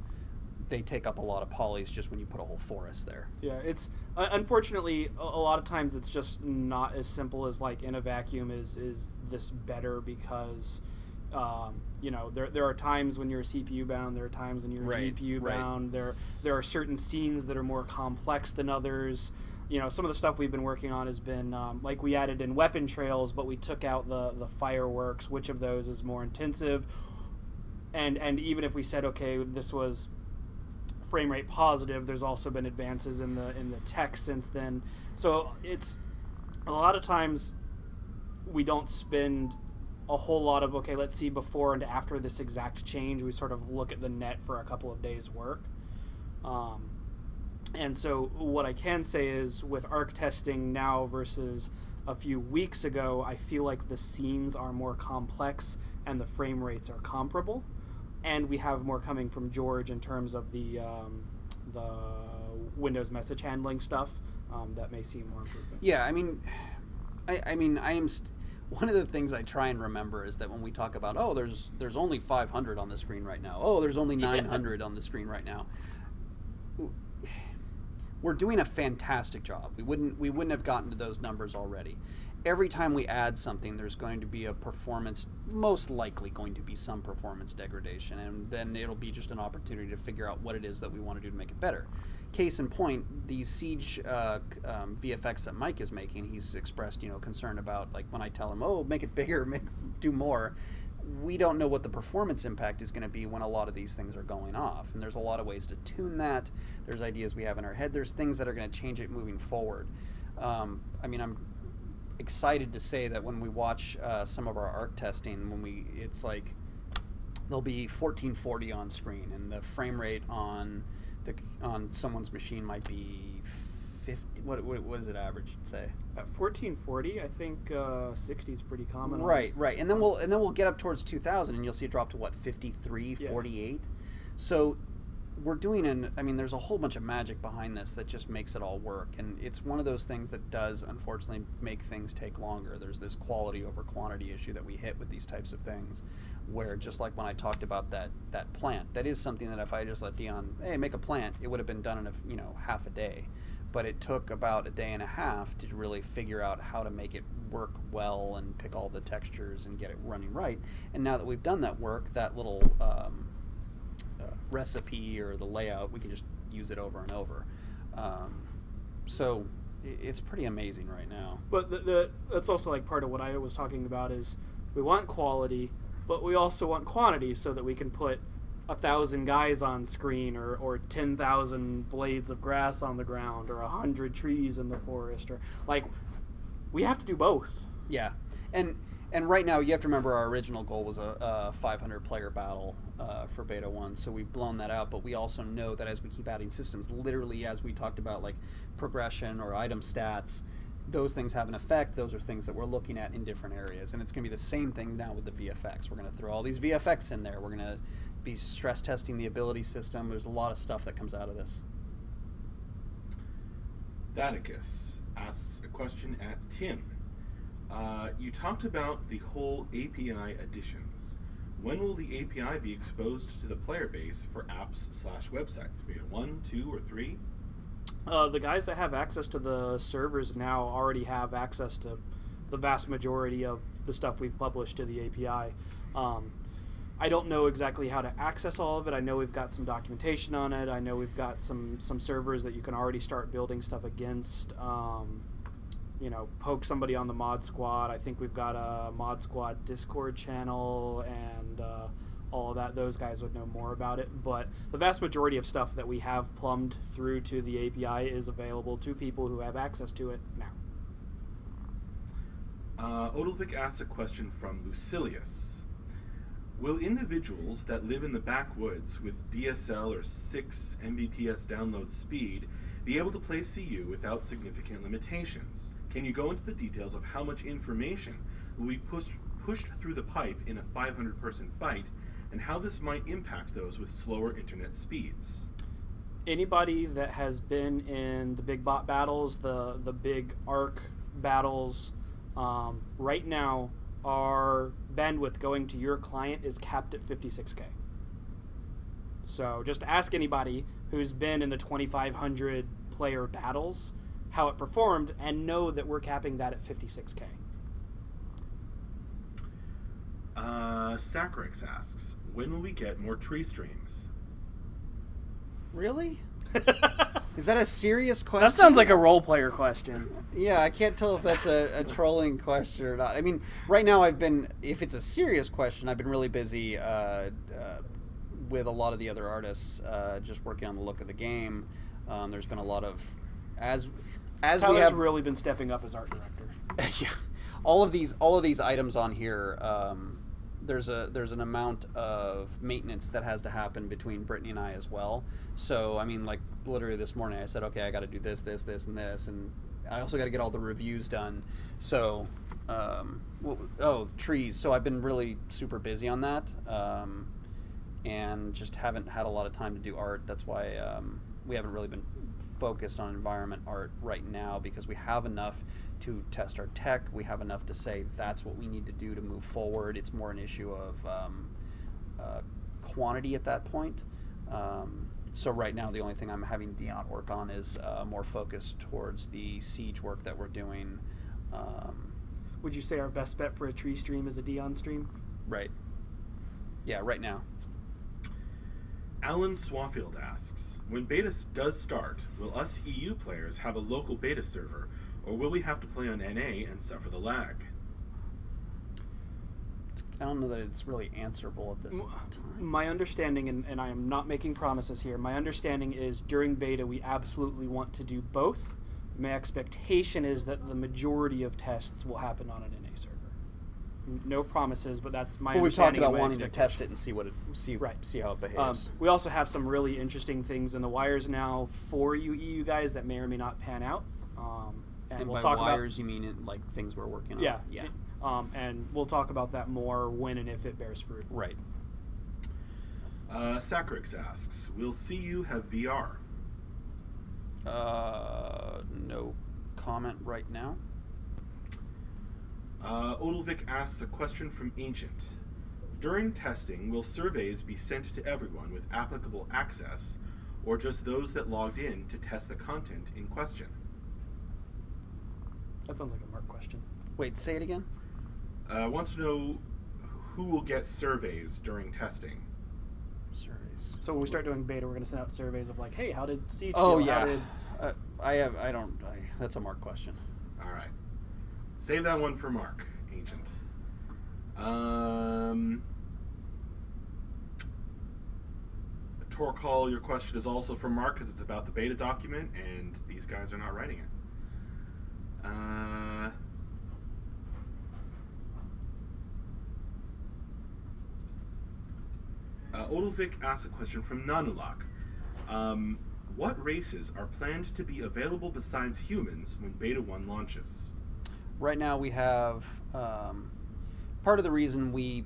they take up a lot of polys just when you put a whole forest there. Yeah, it's unfortunately a lot of times it's just not as simple as like in a vacuum is this better because there are times when you're CPU bound, there are times when you're GPU bound, there are certain scenes that are more complex than others. Some of the stuff we've been working on has been like we added in weapon trails, but we took out the fireworks. Which of those is more intensive? And even if we said, okay, this was frame rate positive, there's also been advances in the tech since then. So it's a lot of times we don't spend a whole lot of, okay, let's see before and after this exact change. We sort of look at the net for a couple of days work. And so what I can say is with ARC testing now versus a few weeks ago, I feel like the scenes are more complex and the frame rates are comparable. And we have more coming from George in terms of the Windows message handling stuff that may see more improvement. Yeah, I mean, one of the things I try and remember is that when we talk about, oh, there's only 500 on the screen right now. Oh, there's only 900 on the screen right now. We're doing a fantastic job. We wouldn't have gotten to those numbers already. Every time we add something, there's going to be a performance, most likely going to be some performance degradation, and then it'll be just an opportunity to figure out what it is that we want to do to make it better. case in point, the Siege VFX that Mike is making, he's expressed, concern about, like, when I tell him, oh, make it bigger, do more. We don't know what the performance impact is going to be when a lot of these things are going off. And there's a lot of ways to tune that. There's ideas we have in our head. There's things that are going to change it moving forward. I'm excited to say that when we watch some of our art testing, it's like there'll be 1440 on screen, and the frame rate on someone's machine might be 50. What does it average say? At 1440, I think 60 is pretty common. Right. And then we'll get up towards 2000, and you'll see it drop to what, 53, Yeah. 48. So we're doing there's a whole bunch of magic behind this that just makes it all work, and it's one of those things that does unfortunately make things take longer. There's this quality over quantity issue that we hit with these types of things, where just like when I talked about that plant, that is something that if I just let Dion, hey, make a plant, it would have been done in half a day. But it took about a day and a half to really figure out how to make it work well and pick all the textures and get it running right. And now that we've done that work, that little recipe or the layout, we can just use it over and over. So it's pretty amazing right now. But that's also like part of what I was talking about is we want quality, but we also want quantity so that we can put 1,000 guys on screen, or 10,000 blades of grass on the ground, or 100 trees in the forest, or like we have to do both. Yeah, and right now you have to remember our original goal was a 500 player battle for Beta 1, so we've blown that out. But we also know that as we keep adding systems, literally as we talked about, like progression or item stats, those things have an effect. Those are things that we're looking at in different areas, and it's going to be the same thing now with the VFX. We're going to throw all these VFX in there. We're going to be stress testing the ability system. There's a lot of stuff that comes out of this. Vaticus asks a question at Tim. You talked about the whole API additions. When will the API be exposed to the player base for apps/websites? Beta 1, 2, or 3? The guys that have access to the servers now already have access to the vast majority of the stuff we've published to the API. I don't know exactly how to access all of it. I know we've got some documentation on it. I know we've got some servers that you can already start building stuff against. Poke somebody on the mod squad. I think we've got a mod squad Discord channel and all of that. Those guys would know more about it. But the vast majority of stuff that we have plumbed through to the API is available to people who have access to it now. Odilvik asks a question from Lucilius. Will individuals that live in the backwoods with DSL or 6 Mbps download speed be able to play CU without significant limitations? Can you go into the details of how much information will be pushed through the pipe in a 500-person fight, and how this might impact those with slower internet speeds? Anybody that has been in the big bot battles, the big ARC battles, right now, our bandwidth going to your client is capped at 56K. So just ask anybody who's been in the 2,500 player battles how it performed, and know that we're capping that at 56K. Sacrix asks, when will we get more tree streams? Really? Is that a serious question? That sounds like a role player question. Yeah, I can't tell if that's a trolling question or not. I mean, right now if it's a serious question, I've been really busy with a lot of the other artists, just working on the look of the game. There's been a lot of, as Tyler's we have really been stepping up as art director. yeah, all of these items on here. There's an amount of maintenance that has to happen between Brittany and I as well. So I mean, like literally this morning, I said, okay, I got to do this, and this, and I also got to get all the reviews done. So, trees. So I've been really super busy on that, and just haven't had a lot of time to do art. That's why we haven't really been focused on environment art right now, because we have enough to test our tech. We have enough to say that's what we need to do to move forward. It's more an issue of quantity at that point. So right now the only thing I'm having Dion work on is more focused towards the Siege work that we're doing. Would you say our best bet for a tree stream is a Dion stream? Right. Yeah, right now. Alan Swafield asks, when beta does start, will us EU players have a local beta server, or will we have to play on NA and suffer the lag? I don't know that it's really answerable at this time. My understanding, and I am not making promises here, my understanding is during beta we absolutely want to do both. My expectation is that the majority of tests will happen on an NA server. No promises, but that's my Well, we've talked understanding. about wanting to test it and see see how it behaves. We also have some really interesting things in the wires now for you EU guys that may or may not pan out. And we'll by talk wires, you mean like things we're working on? Yeah. Yeah. And we'll talk about that more when and if it bears fruit. Right. Sacrix asks, will CU have VR? No comment right now. Odilvik asks a question from Ancient. During testing, will surveys be sent to everyone with applicable access, or just those that logged in to test the content in question? That sounds like a Mark question. Wait, say it again? Wants to know who will get surveys during testing. Surveys. So when we start doing beta, we're going to send out surveys of like, hey, how did Siege Oh, feel? yeah. That's a Mark question. All right. Save that one for Mark, Ancient. Torcall, your question is also from Mark because it's about the beta document, and these guys are not writing it. Odilvik asks a question from Nanulak. What races are planned to be available besides humans when Beta 1 launches? Right now we have part of the reason we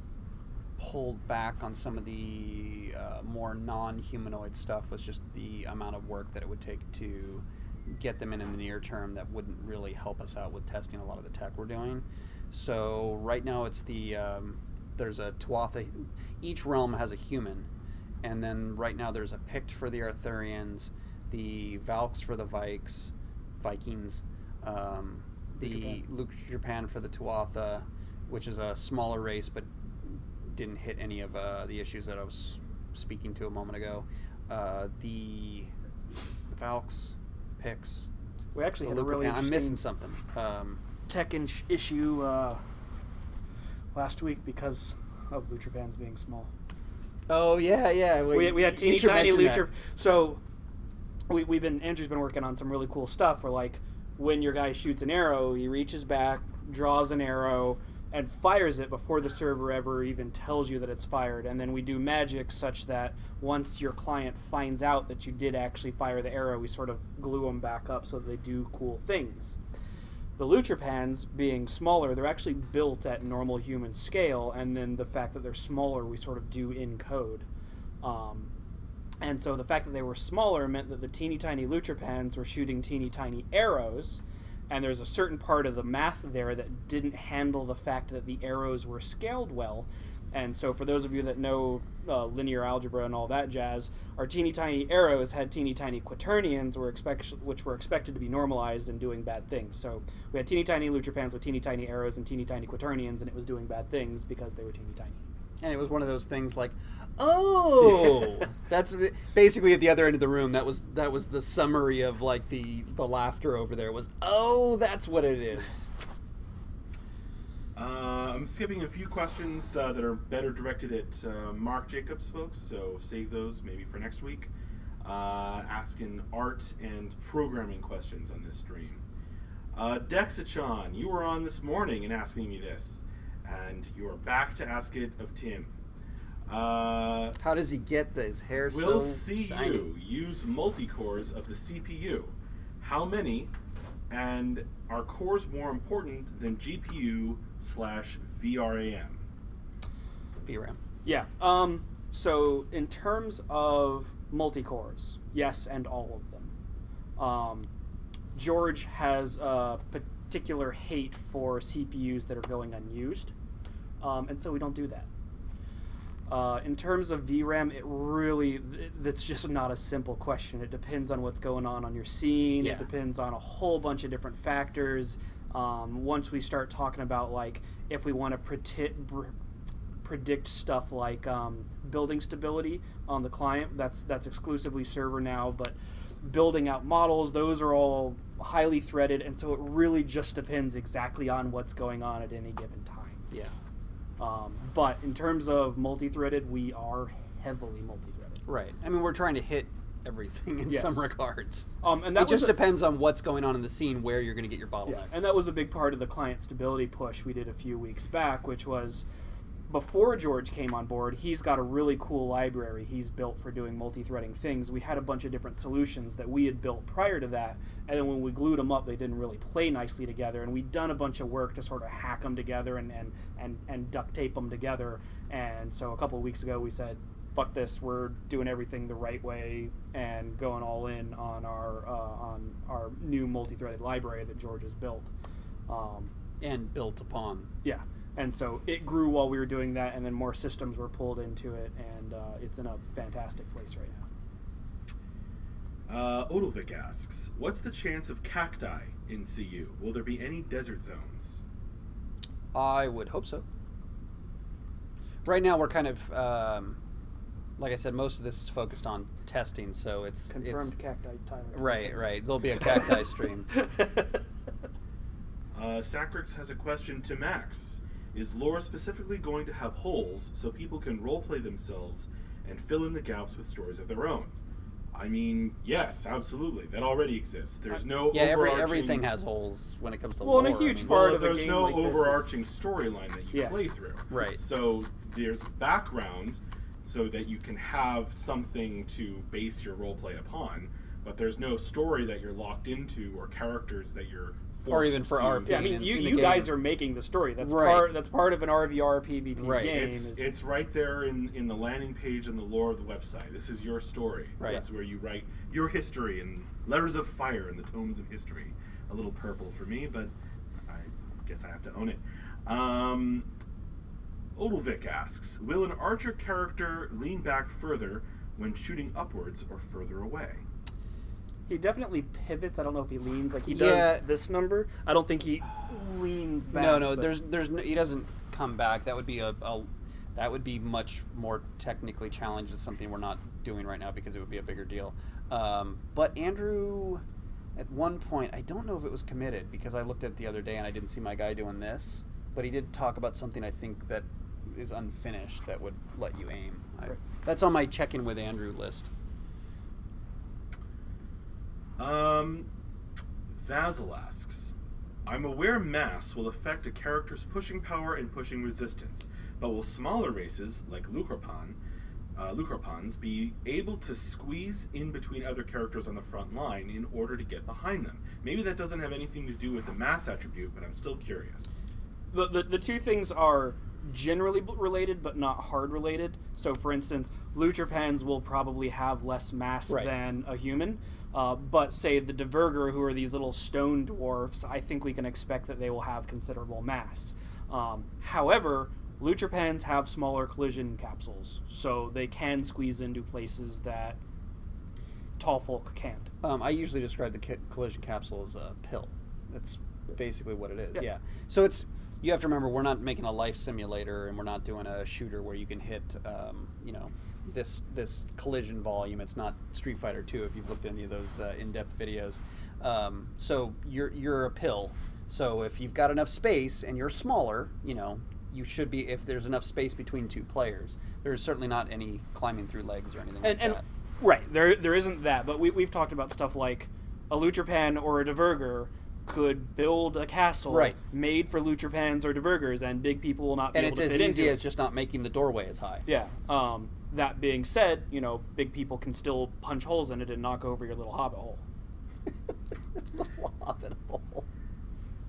pulled back on some of the more non-humanoid stuff was just the amount of work that it would take to get them in the near term that wouldn't really help us out with testing a lot of the tech we're doing. So right now it's the there's a Tuatha. Each realm has a human, and then right now there's a Pict for the Arthurians, the Valks for the Vikings, the Luke Japan for the Tuatha, which is a smaller race but didn't hit any of the issues that I was speaking to a moment ago. The Valks, Picts. We actually had a Luke really Japan. I'm interesting missing something. tech issue last week because of Lutrapans being small. Oh yeah. Well, We had teeny you should tiny mention that. Lutra. So Andrew's been working on some really cool stuff where like when your guy shoots an arrow, he reaches back, draws an arrow, and fires it before the server ever even tells you that it's fired. And then we do magic such that once your client finds out that you did actually fire the arrow, we sort of glue them back up so that they do cool things. The Lutrapans, being smaller, they're actually built at normal human scale, and then the fact that they're smaller, we sort of do in code. And so the fact that they were smaller meant that the teeny tiny Lutrapans were shooting teeny tiny arrows, and there's a certain part of the math there that didn't handle the fact that the arrows were scaled well. And so for those of you that know linear algebra and all that jazz, our teeny tiny arrows had teeny tiny quaternions which were expected to be normalized and doing bad things. So we had teeny tiny Lutrapans with teeny tiny arrows and teeny tiny quaternions, and it was doing bad things because they were teeny tiny. And it was one of those things like, oh, that's basically at the other end of the room. That was the summary of like the laughter over there was, oh, that's what it is. I'm skipping a few questions that are better directed at Mark Jacobs folks, so save those maybe for next week. Asking art and programming questions on this stream. Dexachan, you were on this morning and asking me this, and you are back to ask it of Tim. How does he get his hair Will so CU shiny? use multi-cores of the CPU? How many? And are cores more important than GPU/VRAM? VRAM. Yeah. So in terms of multi-cores, yes, and all of them. George has a particular hate for CPUs that are going unused, and so we don't do that. In terms of VRAM, that's just not a simple question. It depends on what's going on your scene. Yeah. It depends on a whole bunch of different factors. Once we start talking about like if we want to predict stuff like building stability on the client. That's exclusively server now, but building out models, those are all highly threaded, and so it really just depends exactly on what's going on at any given time. Yeah. But in terms of multi-threaded, we are heavily multi-threaded. Right. I mean, we're trying to hit everything in Yes. some regards. And that It just depends on what's going on in the scene, where you're going to get your bottleneck. Yeah, and that was a big part of the client stability push we did a few weeks back, which was before George came on board, he's got a really cool library he's built for doing multi-threading things. We had a bunch of different solutions that we had built prior to that, and then when we glued them up, they didn't really play nicely together, and we'd done a bunch of work to sort of hack them together and duct tape them together. And so a couple of weeks ago we said, fuck this, we're doing everything the right way and going all in on our new multi-threaded library that George has built. And built upon. Yeah, and so it grew while we were doing that, and then more systems were pulled into it, and it's in a fantastic place right now. Odilvik asks, what's the chance of cacti in CU? Will there be any desert zones? I would hope so. Right now we're kind of, like I said, most of this is focused on testing, so it's... Confirmed cacti, Tyler. Right. There'll be a cacti stream. Sacrix has a question to Max. Is lore specifically going to have holes so people can roleplay themselves and fill in the gaps with stories of their own? I mean, yes, absolutely. That already exists. There's no overarching... everything has holes when it comes to well, lore. and a huge part of a there's game no like this overarching storyline that you play through. Right. So there's background so that you can have something to base your roleplay upon, but there's no story that you're locked into or characters that you're forced or even for to... RP. Yeah, I mean, in you the guys game. are making the story. That's Right. that's part of an RVR PvP Right. game. It's right there in the landing page and the lore of the website. This is your story. Right. This is where you write your history in letters of fire in the tomes of history. A little purple for me, but I guess I have to own it. Odilvik asks, will an archer character lean back further when shooting upwards or further away? He definitely pivots. I don't know if he leans like he Yeah. does this number. I don't think he leans back. No, but- there's no, he doesn't come back. That would be that would be much more technically challenged. It's something we're not doing right now because it would be a bigger deal. But Andrew, at one point, I don't know if it was committed because I looked at it the other day and I didn't see my guy doing this, but he did talk about something I think that is unfinished that would let you aim. Right. That's on my check-in with Andrew list. Vasil asks, I'm aware mass will affect a character's pushing power and pushing resistance, but will smaller races, like Lucropons, be able to squeeze in between other characters on the front line in order to get behind them? Maybe that doesn't have anything to do with the mass attribute, but I'm still curious. The two things are generally related, but not hard related. So, for instance, Lucropans will probably have less mass than a human. But say the Diverger, who are these little stone dwarfs, I think we can expect that they will have considerable mass. However, Lucropans have smaller collision capsules, so they can squeeze into places that tall folk can't. I usually describe the collision capsule as a pill. That's basically what it is. Yeah. Yeah. So you have to remember, we're not making a life simulator, and we're not doing a shooter where you can hit, this collision volume. It's not Street Fighter 2 if you've looked at any of those in-depth videos. So you're a pill. So if you've got enough space and you're smaller, you should be, if there's enough space between two players. There's certainly not any climbing through legs or anything like that. Right, there isn't that, but we've talked about stuff like a Lutropan or a Diverger could build a castle made for Lutrapans or Divergers, and big people will not be able to fit into it. And it's as easy as just not making the doorway as high. Yeah. That being said, big people can still punch holes in it and knock over your little hobbit hole. Little hobbit hole.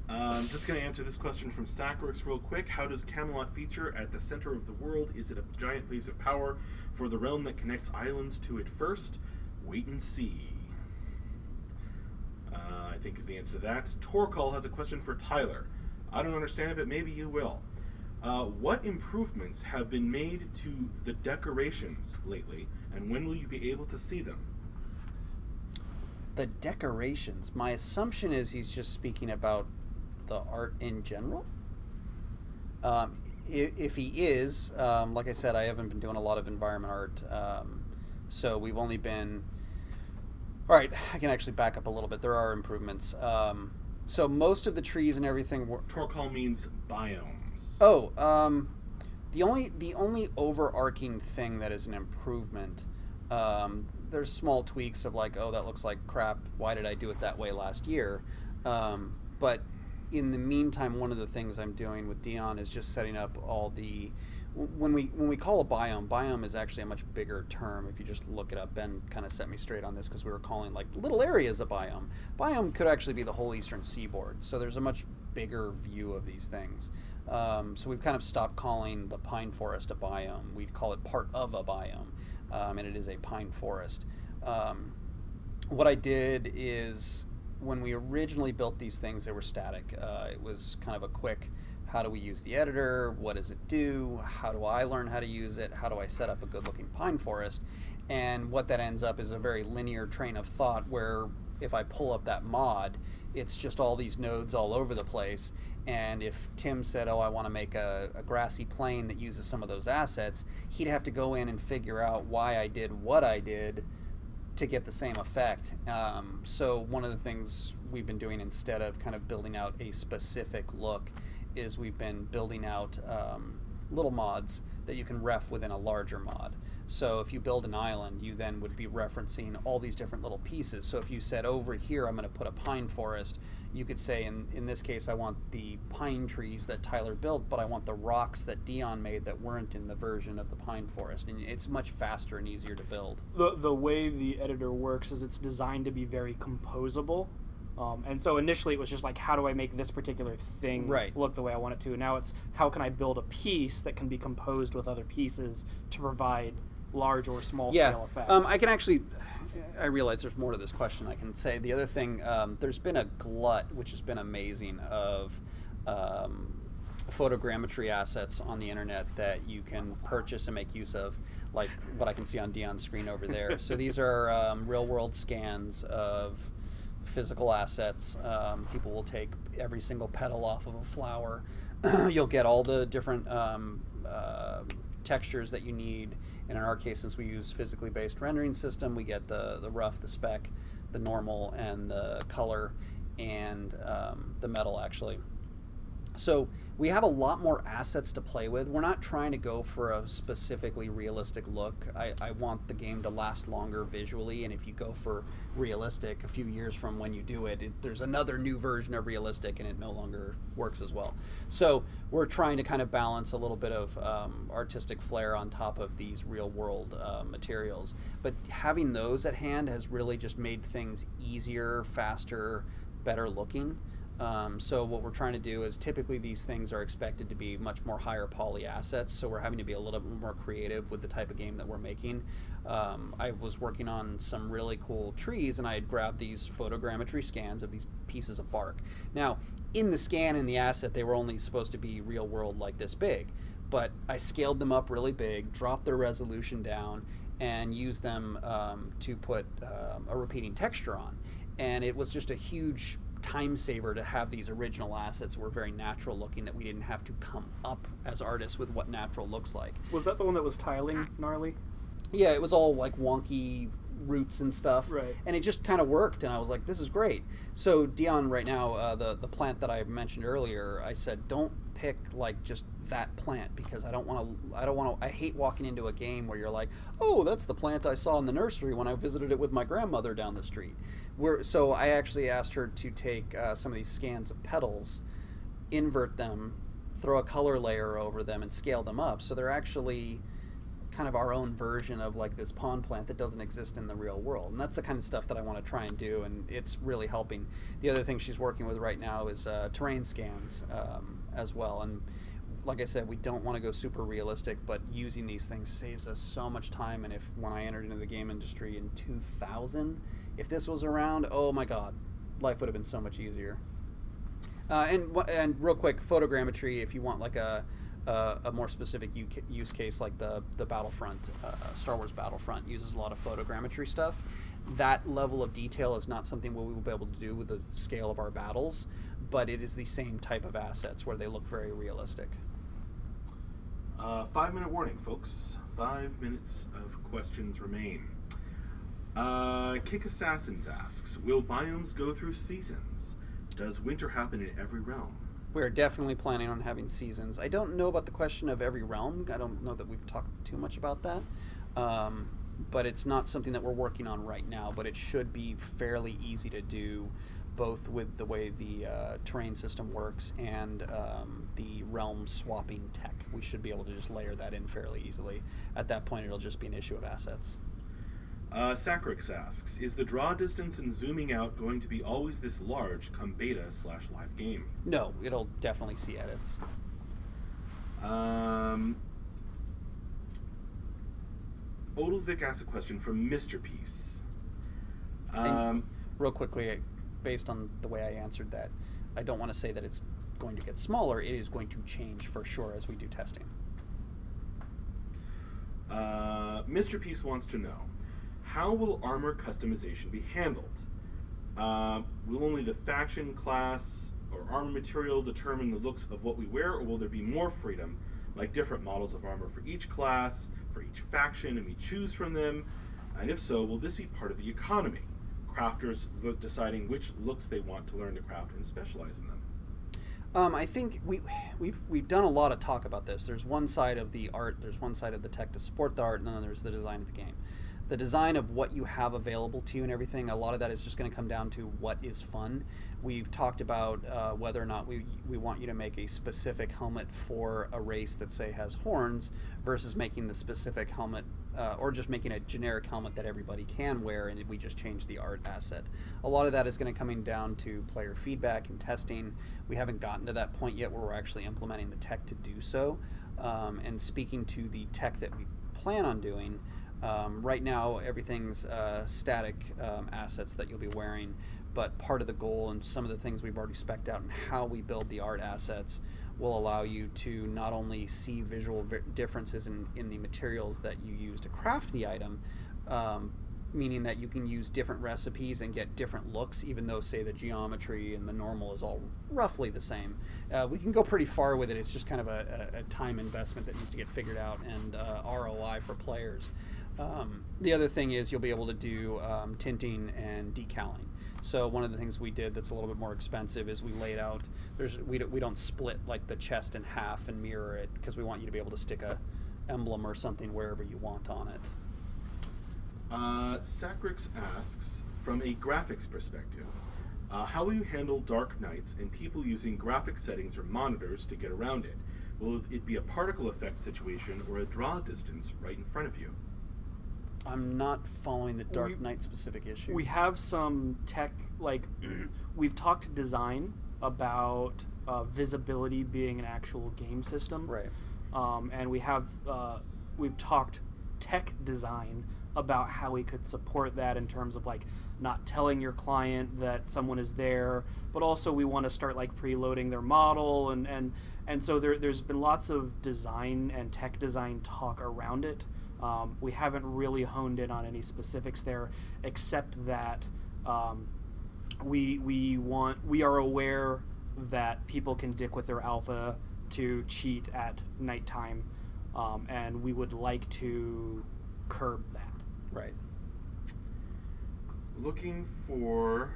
I'm just going to answer this question from Sacrix real quick. How does Camelot feature at the center of the world? Is it a giant place of power for the realm that connects islands to it first? Wait and see. I think is the answer to that. Torcall has a question for Tyler. I don't understand it, but maybe you will. What improvements have been made to the decorations lately, and when will you be able to see them? The decorations. My assumption is he's just speaking about the art in general. if he is, like I said, I haven't been doing a lot of environment art, so we've only been. All right, I can actually back up a little bit. There are improvements. So most of the trees and everything. Torcal means biomes. Oh, the only overarching thing that is an improvement. There's small tweaks of like, oh, that looks like crap. Why did I do it that way last year? But in the meantime, one of the things I'm doing with Dion is just setting up all the. When we call a biome is actually a much bigger term. If you just look it up, Ben kind of set me straight on this because we were calling like little areas a biome. Biome could actually be the whole eastern seaboard. So there's a much bigger view of these things. So we've kind of stopped calling the pine forest a biome. We call it part of a biome, and it is a pine forest. What I did is when we originally built these things, they were static. It was kind of a quick. How do we use the editor? What does it do? How do I learn how to use it? How do I set up a good-looking pine forest? And what that ends up is a very linear train of thought where if I pull up that mod, it's just all these nodes all over the place. And if Tim said, oh, I want to make a grassy plain that uses some of those assets, he'd have to go in and figure out why I did what I did to get the same effect. So one of the things we've been doing instead of kind of building out a specific look is we've been building out little mods that you can ref within a larger mod. So if you build an island, you then would be referencing all these different little pieces. So if you said over here I'm going to put a pine forest, you could say in this case I want the pine trees that Tyler built, but I want the rocks that Dion made that weren't in the version of the pine forest. And it's much faster and easier to build. The way the editor works is it's designed to be very composable. And so initially it was just like, how do I make this particular thing look the way I want it to? And now it's, how can I build a piece that can be composed with other pieces to provide large or small scale effects? I can actually, I realize there's more to this question. I can say the other thing, there's been a glut, which has been amazing, of photogrammetry assets on the internet that you can purchase and make use of, like what I can see on Dion's screen over there. So these are real world scans of physical assets. People will take every single petal off of a flower. You'll get all the different textures that you need. And in our case, since we use physically based rendering system, we get the rough, the spec, the normal, and the color, and the metal actually. So we have a lot more assets to play with. We're not trying to go for a specifically realistic look. I want the game to last longer visually, and if you go for realistic a few years from when you do it, there's another new version of realistic and it no longer works as well. So we're trying to kind of balance a little bit of artistic flair on top of these real world materials. But having those at hand has really just made things easier, faster, better looking. So what we're trying to do is typically these things are expected to be much more higher poly assets, so we're having to be a little bit more creative with the type of game that we're making. I was working on some really cool trees and I had grabbed these photogrammetry scans of these pieces of bark. Now in the scan and the asset they were only supposed to be real world like this big, but I scaled them up really big, dropped their resolution down, and used them to put a repeating texture on. And it was just a huge time saver to have these original assets that were very natural looking, that we didn't have to come up as artists with what natural looks like. Was that the one that was tiling gnarly? Yeah, it was all like wonky roots and stuff. Right. And it just kind of worked, and I was like, this is great. So Dion right now, the plant that I mentioned earlier, I said, don't pick like just that plant because I hate walking into a game where you're like, oh, that's the plant I saw in the nursery when I visited it with my grandmother down the street. So I actually asked her to take some of these scans of petals, invert them, throw a color layer over them, and scale them up. So they're actually kind of our own version of like this pond plant that doesn't exist in the real world. And that's the kind of stuff that I want to try and do, and it's really helping. The other thing she's working with right now is terrain scans as well. And like I said, we don't want to go super realistic, but using these things saves us so much time. And when I entered into the game industry in 2000, if this was around, oh my God, life would have been so much easier. And real quick, photogrammetry, if you want like a more specific use case, like the Battlefront, Star Wars Battlefront uses a lot of photogrammetry stuff. That level of detail is not something we will be able to do with the scale of our battles, but it is the same type of assets where they look very realistic. 5-minute warning, folks. 5 minutes of questions remain. Kick Assassins asks, will biomes go through seasons? Does winter happen in every realm? We're definitely planning on having seasons. I don't know about the question of every realm. I don't know that we've talked too much about that. But it's not something that we're working on right now, but it should be fairly easy to do, both with the way the terrain system works and the realm swapping tech. We should be able to just layer that in fairly easily. At that point, it'll just be an issue of assets. Sacrix asks, is the draw distance and zooming out going to be always this large come beta/live game? No, it'll definitely see edits. Odilvik asks a question from Mr. Peace. Real quickly, based on the way I answered that, I don't want to say that it's going to get smaller. It is going to change for sure as we do testing. Mr. Peace wants to know, how will armor customization be handled? Will only the faction, class, or armor material determine the looks of what we wear, or will there be more freedom, like different models of armor for each class, for each faction, and we choose from them? And if so, will this be part of the economy? Crafters deciding which looks they want to learn to craft and specialize in them. I think we've done a lot of talk about this. There's one side of the art, there's one side of the tech to support the art, and then there's the design of the game. The design of what you have available to you and everything, a lot of that is just going to come down to what is fun. We've talked about whether or not we want you to make a specific helmet for a race that, say, has horns versus making the specific helmet or just making a generic helmet that everybody can wear, and we just change the art asset. A lot of that is going to come down to player feedback and testing. We haven't gotten to that point yet where we're actually implementing the tech to do so. And speaking to the tech that we plan on doing, right now everything's static assets that you'll be wearing, but part of the goal and some of the things we've already spec'd out and how we build the art assets will allow you to not only see visual differences in the materials that you use to craft the item, meaning that you can use different recipes and get different looks, even though, say, the geometry and the normal is all roughly the same. We can go pretty far with it. It's just kind of a time investment that needs to get figured out, and ROI for players. The other thing is you'll be able to do tinting and decaling. So one of the things we did that's a little bit more expensive is we laid out, we don't split like the chest in half and mirror it, because we want you to be able to stick a emblem or something wherever you want on it. Sacrix asks, from a graphics perspective, how will you handle Dark Nights and people using graphic settings or monitors to get around it? Will it be a particle effect situation or a draw distance right in front of you? I'm not following the Dark Knight specific issue. We have some tech, like we've talked design about visibility being an actual game system, right? And we've talked tech design about how we could support that in terms of like not telling your client that someone is there, but also we want to start like preloading their model, and so there's been lots of design and tech design talk around it. We haven't really honed in on any specifics there, except that we are aware that people can dick with their alpha to cheat at nighttime, and we would like to curb that. Right. Looking for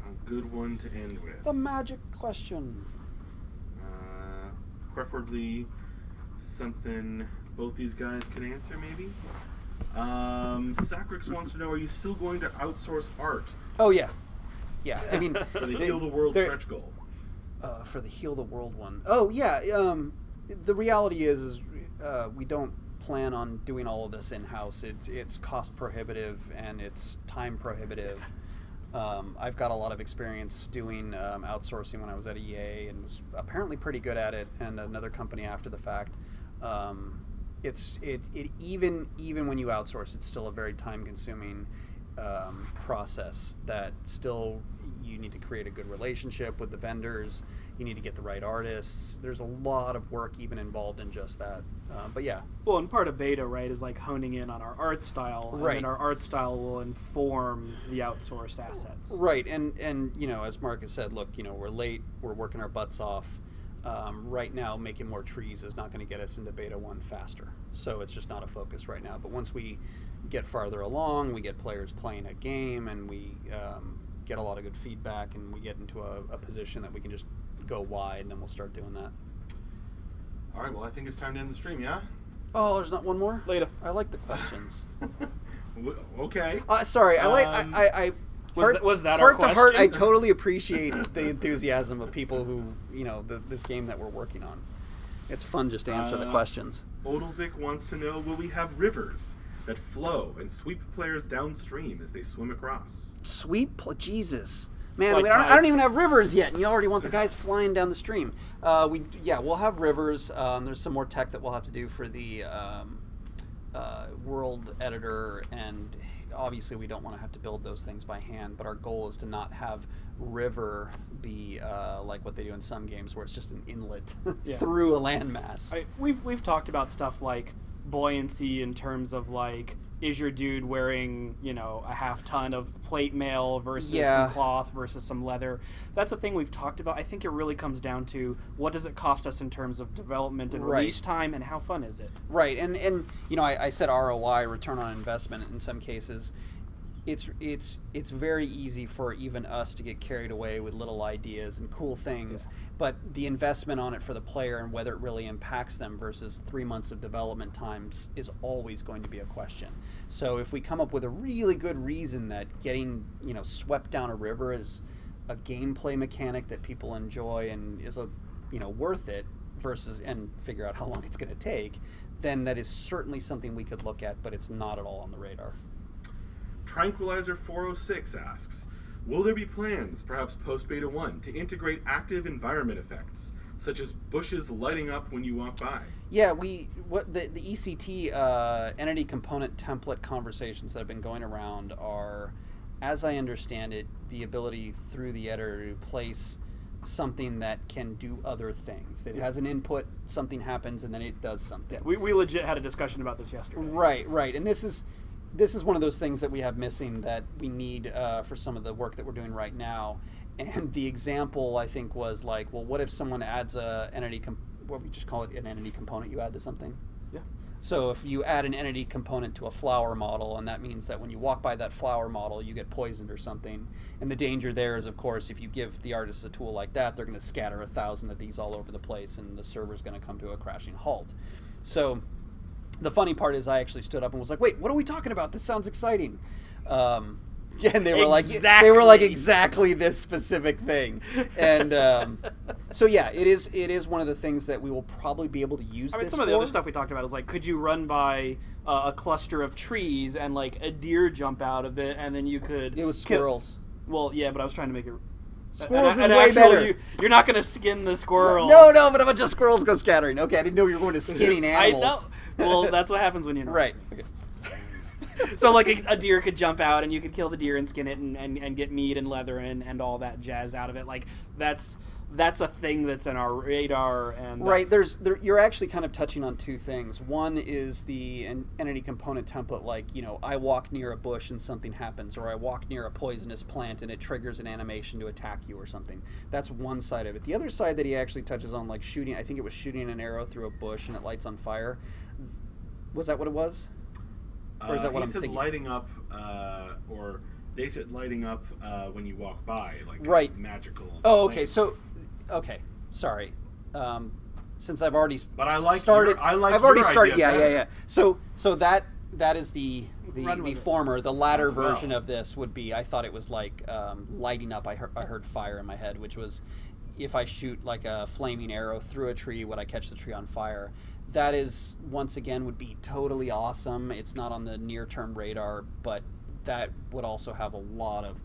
a good one to end with. The magic question. Preferably something both these guys can answer, maybe. Sacrix wants to know, are you still going to outsource art? Oh, yeah. Yeah, I mean... for the Heal the World stretch goal. For the Heal the World one. Oh, yeah. The reality is we don't plan on doing all of this in-house. It's cost prohibitive and it's time prohibitive. I've got a lot of experience doing outsourcing when I was at EA and was apparently pretty good at it, and another company after the fact. Even when you outsource, it's still a very time-consuming process that still you need to create a good relationship with the vendors. You need to get the right artists. There's a lot of work even involved in just that. But yeah. Well, and part of beta, right, is like honing in on our art style. Right. And our art style will inform the outsourced assets. Right. And you know, as Marcus said, look, you know, we're late. We're working our butts off. right now making more trees is not going to get us into beta 1 faster. So it's just not a focus right now. But once we get farther along, we get players playing a game, and we get a lot of good feedback, and we get into a position that we can just go wide, and then we'll start doing that. All right, well, I think it's time to end the stream, yeah? Oh, there's not one more? Later. I like the questions. Okay. Sorry, I Was that heart our to heart, I question? totally appreciate the enthusiasm of people who, this game that we're working on. It's fun just to answer the questions. Odilvik wants to know, will we have rivers that flow and sweep players downstream as they swim across? Jesus. Man, Like I don't even have rivers yet, and you already want the guys flying down the stream. We'll have rivers. There's some more tech that we'll have to do for the world editor, and obviously we don't want to have to build those things by hand, but our goal is to not have river be like what they do in some games where it's just an inlet through a landmass. We've talked about stuff like buoyancy in terms of like, is your dude wearing, a half ton of plate mail versus some cloth versus some leather? That's a thing we've talked about. I think it really comes down to what does it cost us in terms of development and release time, and how fun is it? Right, and I said ROI, return on investment, in some cases. It's very easy for even us to get carried away with little ideas and cool things, but the investment on it for the player and whether it really impacts them versus 3 months of development times is always going to be a question. So if we come up with a really good reason that getting swept down a river is a gameplay mechanic that people enjoy and is worth it versus, and figure out how long it's going to take, then that is certainly something we could look at, but it's not at all on the radar. Tranquilizer 406 asks, will there be plans, perhaps post-beta 1, to integrate active environment effects, such as bushes lighting up when you walk by? Yeah, the ECT entity component template conversations that have been going around are, as I understand it, the ability through the editor to place something that can do other things. It has an input, something happens, and then it does something. Yeah, we legit had a discussion about this yesterday. Right, and this is one of those things that we have missing that we need for some of the work that we're doing right now. And the example, I think, was like, well, what if someone adds a entity, what we just call it, an entity component you add to something? Yeah. So if you add an entity component to a flower model, and that means that when you walk by that flower model, you get poisoned or something. And the danger there is, of course, if you give the artist a tool like that, they're going to scatter 1,000 of these all over the place, and the server's going to come to a crashing halt. So the funny part is I actually stood up and was like, wait, what are we talking about? This sounds exciting. And they were like exactly this specific thing. And so yeah, it is one of the things that we will probably be able to use this for. Some of the other stuff we talked about is like, could you run by a cluster of trees and like a deer jump out of it, and then you could... It was squirrels. Well, yeah, but I was trying to make it... Squirrels is way better. You're not going to skin the squirrels. No, but a bunch of squirrels go scattering. Okay, I didn't know you were going to skinning animals. I know. Well, that's what happens when you know. Right. Okay. So like a deer could jump out and you could kill the deer and skin it and get meat and leather and all that jazz out of it. Like that's a thing that's in our radar. And right, you're actually kind of touching on two things. One is the entity component template, like, I walk near a bush and something happens, or I walk near a poisonous plant and it triggers an animation to attack you or something. That's one side of it. The other side that he actually touches on, like shooting, I think it was shooting an arrow through a bush and it lights on fire. Was that what it was? Or is that what I'm thinking? Lighting up, or they said lighting up when you walk by, like right. Magical. Oh, okay. So, sorry. Since I've already started. I've already started. Yeah. So that is the former. The latter version of this would be. I thought it was like lighting up. I heard fire in my head, which was if I shoot like a flaming arrow through a tree, would I catch the tree on fire? That is, once again, would be totally awesome. It's not on the near-term radar, but that would also have a lot of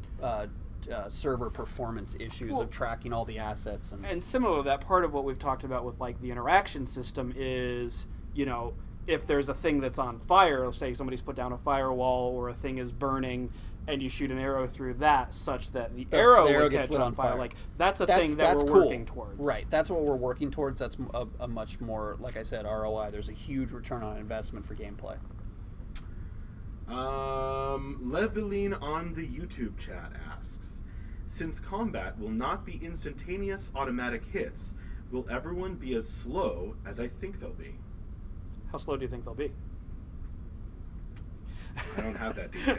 server performance issues of tracking all the assets. And similar to that, part of what we've talked about with like the interaction system is, if there's a thing that's on fire, say somebody's put down a firewall or a thing is burning, and you shoot an arrow through that such that the arrow would catch on fire. Like that's a thing that we're working towards. Right. That's what we're working towards. That's a much more, like I said, ROI. There's a huge return on investment for gameplay. Leveline on the YouTube chat asks, since combat will not be instantaneous automatic hits, Will everyone be as slow as I think they'll be? How slow do you think they'll be? I don't have that detail.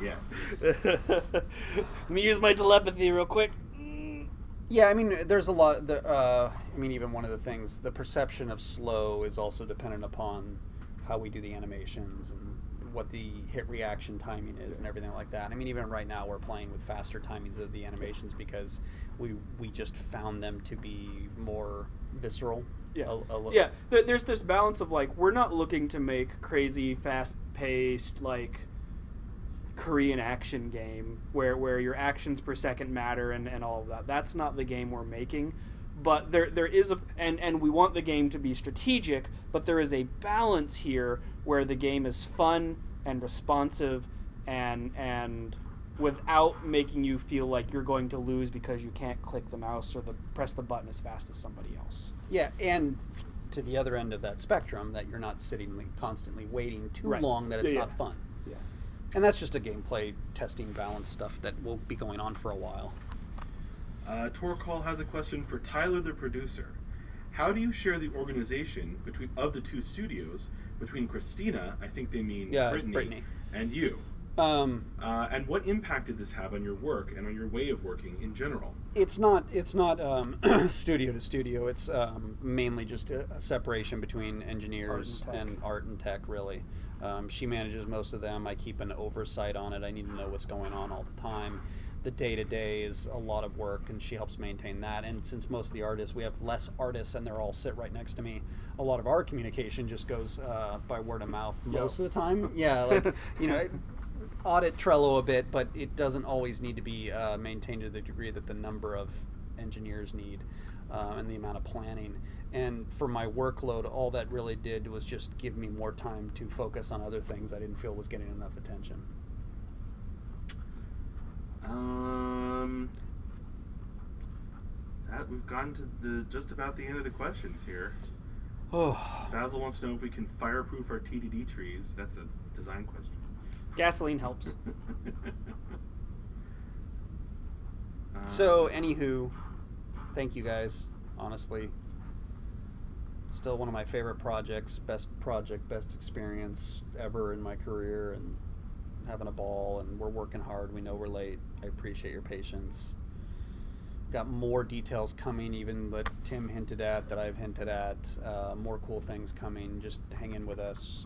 Yeah. Let me use my telepathy real quick. Yeah, I mean, there's a lot. I mean, even one of the things, the perception of slow is also dependent upon how we do the animations and what the hit reaction timing is and everything like that. I mean, even right now we're playing with faster timings of the animations because we just found them to be more visceral. Yeah, yeah. There's this balance of like, we're not looking to make crazy, fast-paced, like Korean action game where your actions per second matter and all of that. That's not the game we're making. But there is and we want the game to be strategic, but there is a balance here where the game is fun and responsive and without making you feel like you're going to lose because you can't click the mouse or press the button as fast as somebody else. Yeah, and to the other end of that spectrum, that you're not sitting constantly waiting too long that it's not fun. Yeah. And that's just a gameplay testing balance stuff that will be going on for a while. Torcall has a question for Tyler, the producer. How do you share the organization of the two studios between Christina, I think they mean Brittany, and you? And what impact did this have on your work and on your way of working in general? It's not studio to studio. It's mainly just a separation between engineers and art and tech, really. She manages most of them. I keep an oversight on it. I need to know what's going on all the time. The day-to-day is a lot of work, and she helps maintain that. And since most of the artists, we have less artists, and they're all sit right next to me, a lot of our communication just goes by word of mouth most of the time. Yeah, like, you know, audit Trello a bit, but it doesn't always need to be maintained to the degree that the number of engineers need and the amount of planning. And for my workload, all that really did was just give me more time to focus on other things I didn't feel was getting enough attention. We've gotten to just about the end of the questions here. Oh. Basil wants to know if we can fireproof our TDD trees. That's a design question. Gasoline helps. So, anywho, thank you guys, honestly. Still one of my favorite projects, best experience ever in my career, and having a ball, and we're working hard. We know we're late. I appreciate your patience. Got more details coming, even that Tim hinted at, that I've hinted at. More cool things coming. Just hang in with us.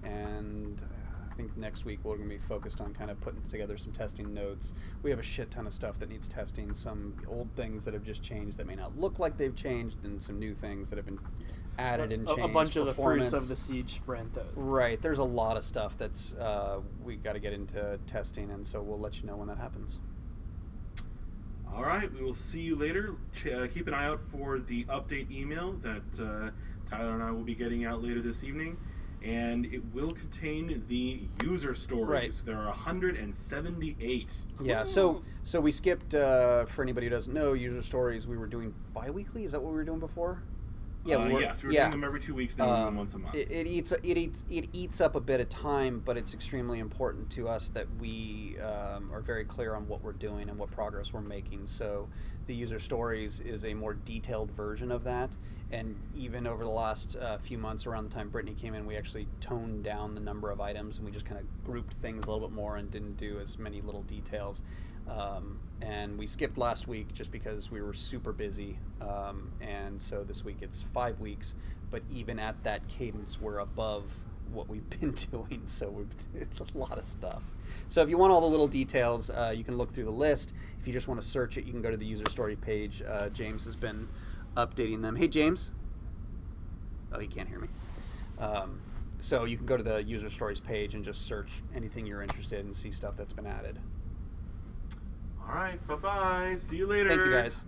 And I think next week we're going to be focused on kind of putting together some testing notes. We have a shit ton of stuff that needs testing. Some old things that have just changed that may not look like they've changed, and some new things that have been added and changed. A bunch of the fruits of the siege sprint. Right. There's a lot of stuff that's we got to get into testing, and so we'll let you know when that happens. All right. We will see you later. Keep an eye out for the update email that Tyler and I will be getting out later this evening. And it will contain the user stories. Right. There are 178. Yeah, so we skipped, for anybody who doesn't know, user stories we were doing bi-weekly. Is that what we were doing before? Yeah, yes, we were doing them every 2 weeks, then we do them once a month. It eats up a bit of time, but it's extremely important to us that we are very clear on what we're doing and what progress we're making. So the user stories is a more detailed version of that. And even over the last few months, around the time Brittany came in, we actually toned down the number of items, and we just kind of grouped things a little bit more and didn't do as many little details. And we skipped last week just because we were super busy. And so this week it's 5 weeks, but even at that cadence, we're above what we've been doing. So it's a lot of stuff. So if you want all the little details, you can look through the list. If you just want to search it, you can go to the user story page. James has been updating them. Hey, James. Oh, he can't hear me. So you can go to the user stories page and just search anything you're interested in and see stuff that's been added. All right. Bye-bye. See you later. Thank you, guys.